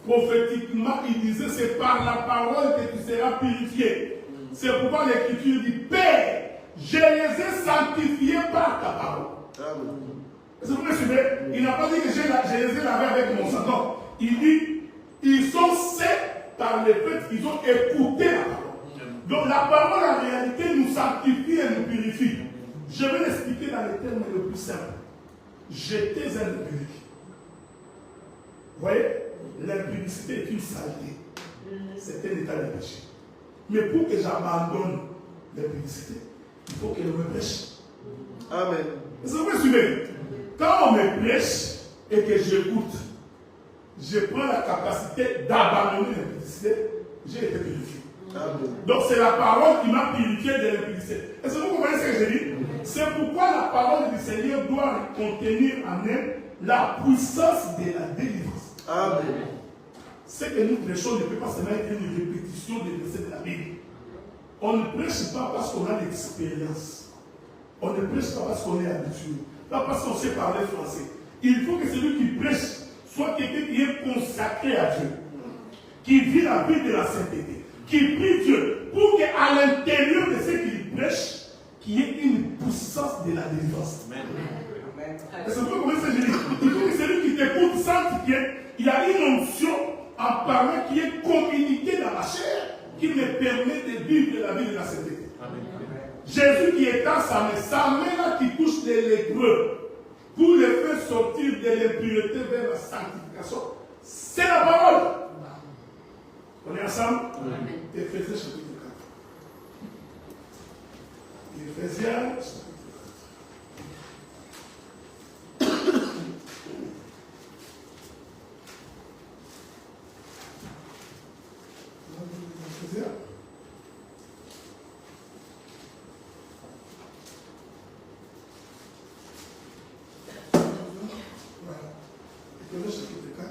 prophétiquement, il disait, c'est par la parole que tu seras purifié. C'est pourquoi l'Écriture dit, Père, je les ai sanctifiés par ta parole. Est-ce que vous me suivez? Il n'a pas dit que je les ai lavés avec mon sang. Non. Il dit, ils sont saints par le fait qu'ils ont écouté la parole. Donc la parole, en réalité, nous sanctifie et nous purifie. Je vais l'expliquer dans les termes les plus simples. J'étais un impurique. Vous voyez? L'impudicité est une saleté. C'est un état de péché. Mais pour que j'abandonne l'impudicité, il faut que je me prêche. Amen. Est-ce que vous me suivez? Quand on me prêche et que j'écoute, je prends la capacité d'abandonner l'impudicité, j'ai été purifié. Amen. Donc c'est la parole qui m'a purifié de l'impudicité. Est-ce que vous comprenez ce que je dis? C'est pourquoi la parole du Seigneur doit contenir en elle la puissance de la délivrance. Amen. Ce que nous prêchons ne peut pas seulement être une répétition des versets de la Bible. On ne prêche pas parce qu'on a l'expérience. On ne prêche pas parce qu'on est habitué. Pas parce qu'on sait parler français. Il faut que celui qui prêche soit quelqu'un qui est consacré à Dieu, qui vit la vie de la sainteté, qui prie Dieu, pour qu'à l'intérieur de ce qu'il prêche, qu'il y ait une puissance de la délivrance. Amen. Est-ce que vous comprenez ce que je dis? Il faut que celui qui t'écoute sente qu'il y a une onction en parlant qui est communiquée dans la chair, qui me permet de vivre la vie de la sainteté. Jésus qui étend sa main là qui touche les lépreux, pour les faire sortir de l'impureté vers la sanctification, c'est la parole. On est ensemble? Éphésiens chapitre 4. Éphésiens chapitre 4. Éphésiens. Éphésiens chapitre 4.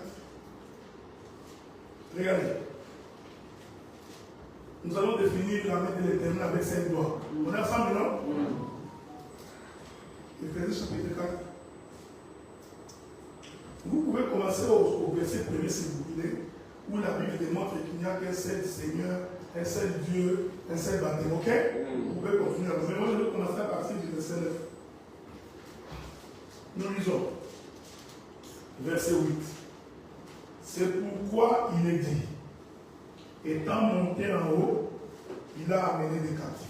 Regardez. Nous allons définir la main de l'Éternel avec 5 doigts. On est ensemble, non? Éphésiens chapitre 4. Vous pouvez commencer au verset 1er si vous voulez, où la Bible démontre qu'il n'y a qu'un seul Seigneur, un seul Dieu, un seul baptême. Ok? Vous pouvez continuer. Mais moi, je vais commencer à partir du verset 9. Nous lisons. Verset 8. C'est pourquoi il est dit, étant monté en haut, il a amené des captifs.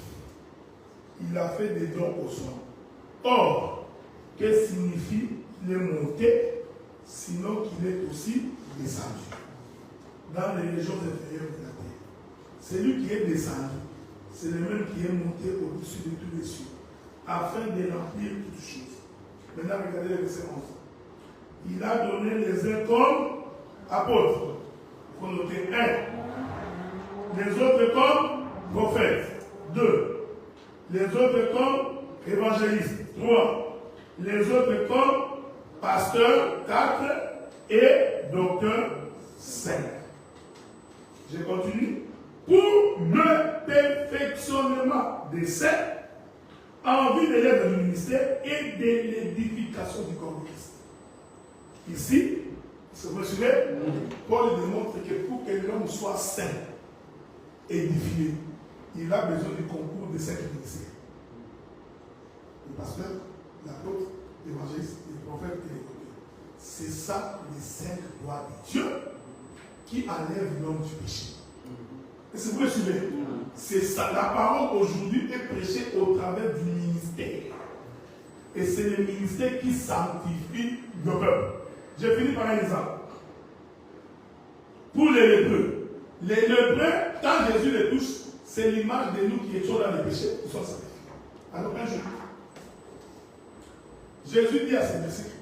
Il a fait des dons aux hommes. Or, que signifie il est monté, sinon qu'il est aussi descendu dans les régions inférieures de la terre. Celui qui est descendu, c'est le même qui est monté au-dessus de tous les cieux, afin de remplir toutes choses. Maintenant, regardez le verset 11. Il a donné les uns comme apôtres. Il faut noter 1. Les autres comme prophètes. 2. Les autres comme évangélistes. 3. Les autres comme pasteurs. 4. Et docteurs. 5. Je continue. Pour le perfectionnement des saints, en vue de l'aide du ministère et de l'édification du corps de Christ. Ici, vous me suivez, Paul démontre que pour que l'homme soit saint, édifié, il a besoin du concours de 5 ministères. Le pasteur, l'apôtre, l'évangéliste, le prophète et les copies. C'est ça les 5 lois de Dieu qui enlèvent l'homme du péché. Est-ce que vous me suivez? C'est ça. La parole aujourd'hui est prêchée au travers du ministère. Et c'est le ministère qui sanctifie le peuple. J'ai fini par un exemple. Pour les lépreux, quand Jésus les touche, c'est l'image de nous qui étions dans les péchés, qui sont sanctifiés. Alors un jour, Jésus dit à ses disciples,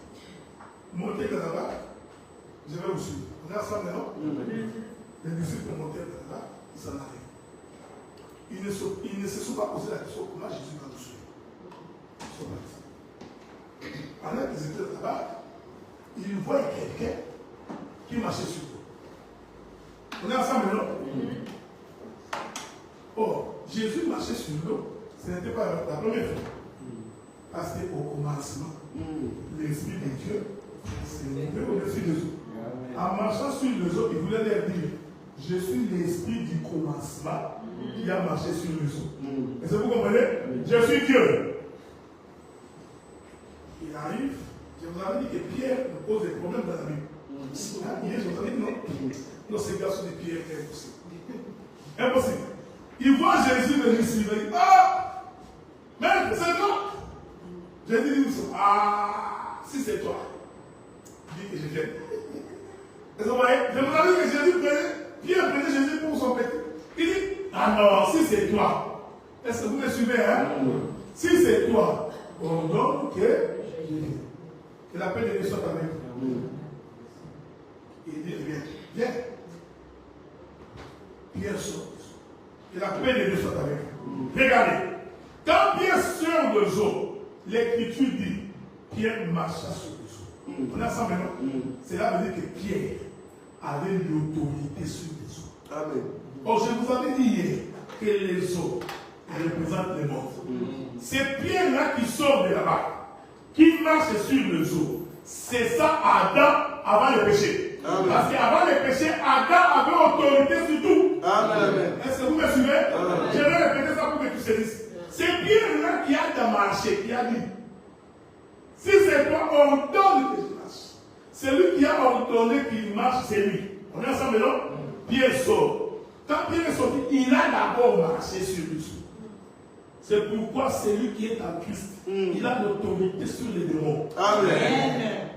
montez là-bas, je vais vous suivre. On est ensemble, non? Les disciples montèrent là-bas, ils s'en allaient. Ils ne se sont pas posé la question comment Jésus va nous suivre. Ils sont partis. Pendant qu'ils étaient là-bas, ils voient quelqu'un qui marchait sur l'eau. On est ensemble, non? Or, Jésus marchait sur l'eau, ce n'était pas la première fois. Parce qu'au commencement, l'Esprit de Dieu s'est levé au-dessus des eaux. En marchant sur les eaux, il voulait leur dire, je suis l'Esprit du commencement qui a marché sur les eaux. Est-ce que vous comprenez? Je suis Dieu. Il arrive, je vous avais dit que Pierre me pose des problèmes dans la vie. Hier, je vous avais dit non. Non, ces gars sont des pierres, impossible. Impossible. Il voit Jésus venir suivre. Ah! Mais c'est toi. Jésus dit, ah, si c'est toi, dis que je viens. Est-ce que vous voyez? Je vous avais dit que Jésus Pierre prenait Jésus pour son petit. Il dit, ah non, si c'est toi. Est-ce que vous me suivez, hein? Si c'est toi, ordonne que je vienne. Que la paix de Dieu soit avec vous. Il dit, viens. Pierre sort. Que la paix de Dieu soit avec vous. Regardez. Quand Pierre sort de l'eau, l'Écriture dit, Pierre marcha sur les eaux. On a ça maintenant. Cela veut dire que Pierre avait l'autorité sur les eaux. Amen. Or, je vous avais dit hier que les eaux représentent le monde. C'est Pierre-là qui sort de là-bas, qui marche sur les eaux. C'est ça Adam avant le péché. Amen. Parce qu'avant le péché, Adam avait autorité sur tout. Amen. Est-ce que vous me suivez? Amen. Je vais répéter ça pour que tu saisisses. C'est Pierre-là qui a marché, qui a dit, si c'est toi, ordonne que je marche. Celui qui a ordonné qu'il marche, c'est lui. On est ensemble, non? Pierre sort. Quand Pierre est sorti, il a d'abord marché sur lui. C'est pourquoi celui qui est en Christ, il a l'autorité sur les démons. Amen.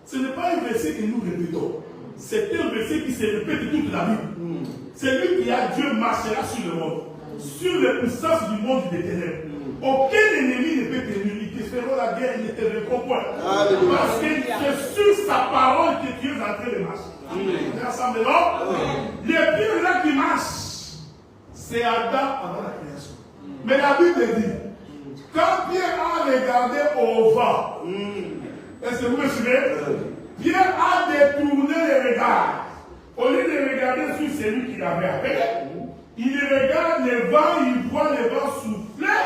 Ce n'est pas un verset que nous répétons. C'est un verset qui se répète toute la Bible. Celui qui a Dieu marchera sur le monde, sur les puissances du monde des ténèbres. Aucun ennemi ne peut tenir. Ils te feront la guerre, ils ne te verront point. Parce que c'est sur sa parole que Dieu est en train de marcher. On est ensemble, non? Les pierres là qui marchent, c'est Adam avant la création. Mais la Bible dit, quand Pierre a regardé au vent, est-ce que vous me suivez? Pierre a détourné les regards. Au lieu de regarder sur celui qui l'avait appelé, il regarde le vent, il voit le vent souffler.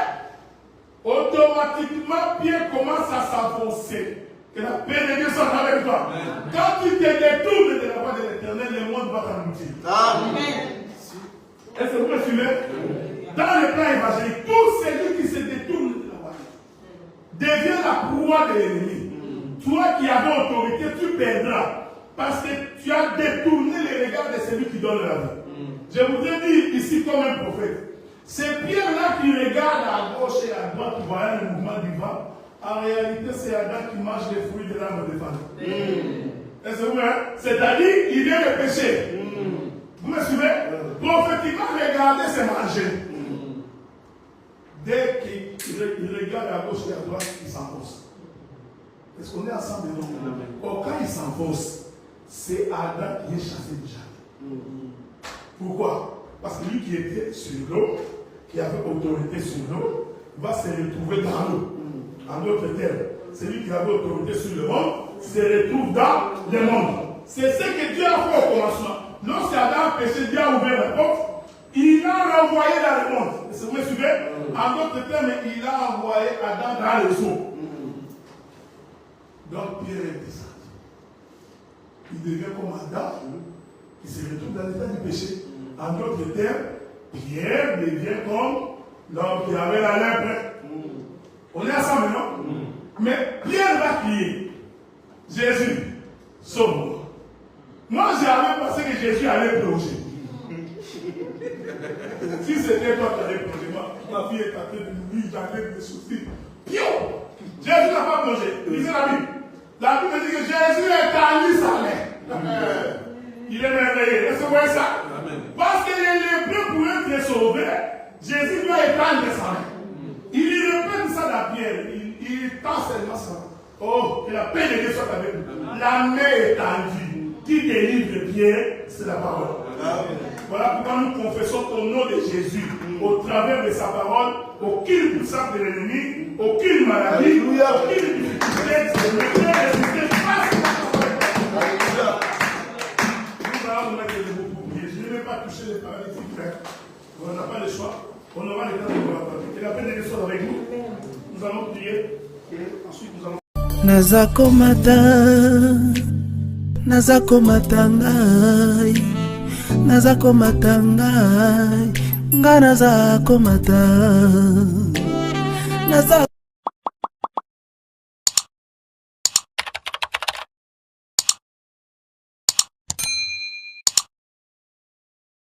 Automatiquement, Pierre commence à s'avancer. Que la paix de Dieu soit avec toi. Quand tu te détournes de la voie de l'Éternel, le monde va t'engloutir. Amen. Est-ce que vous me suivez? Dans le plan évangélique, tout celui qui se détourne de la voie devient la proie de l'ennemi. Toi qui avais autorité, tu perdras. Parce que tu as détourné les regards de celui qui donne la vie. Je voudrais dire ici comme un prophète. C'est Pierre-là qui regarde à gauche et à droite, voyant le mouvement du vent. En réalité, c'est Adam qui mange les fruits de l'âme de famille. Est-ce que vous voyez? C'est-à-dire, il vient de pécher. Vous me suivez? Prophétiquement, regarder, c'est manger. Dès qu'il regarde à gauche et à droite, il s'enfonce. Est-ce qu'on est ensemble? Or, quand il s'enfonce, c'est Adam qui est chassé du jardin. Pourquoi? Parce que lui qui était sur l'eau, qui avait autorité sur l'eau, va se retrouver dans l'eau. En d'autres termes, celui qui avait autorité sur le monde se retrouve dans le monde. C'est ce que Dieu a fait au commencement. Lorsque Adam a péché, Dieu a ouvert la porte, il l'a renvoyé dans le monde. Est-ce que vous me suivez? En d'autres termes, il a envoyé Adam dans les eaux. Donc Pierre est descendu. Il devient comme Adam, qui se retrouve dans l'état du péché. En d'autres termes, Pierre devient comme l'homme qui avait la lèpre. On est ensemble, non? Mais Pierre va crier, Jésus, sauve-moi. Moi, j'avais pensé que Jésus allait plonger. Si c'était toi qui allais plonger, ma fille est en train de mourir, j'allais me souffrir. Pio! Jésus n'a pas plongé. Lisez la Bible. La Bible dit que Jésus est allé salé. Il est merveilleux. Est-ce que vous voyez ça? Parce que les lépreux pouvaient être sauvés, Jésus doit étendre sa main. Il répète ça à Pierre. Il tend seulement ça. Oh, que la paix de Dieu soit avec nous. La main est tendue. Qui délivre Pierre, c'est la parole. Voilà pourquoi nous confessons au nom de Jésus, au travers de sa parole, aucune puissance de l'ennemi, aucune maladie, aucune difficulté, ne peut résister face à la parole. Nous allons nous mettre debout pour prier. Je ne vais pas toucher les paralytiques, frère. On n'a pas le choix. On aura le temps de vous l'attendre. Et la paix de Dieu soit avec nous. Nous allons prier et ensuite nous allons. Nazako matangai, nazako matangai, nga nazako matangai.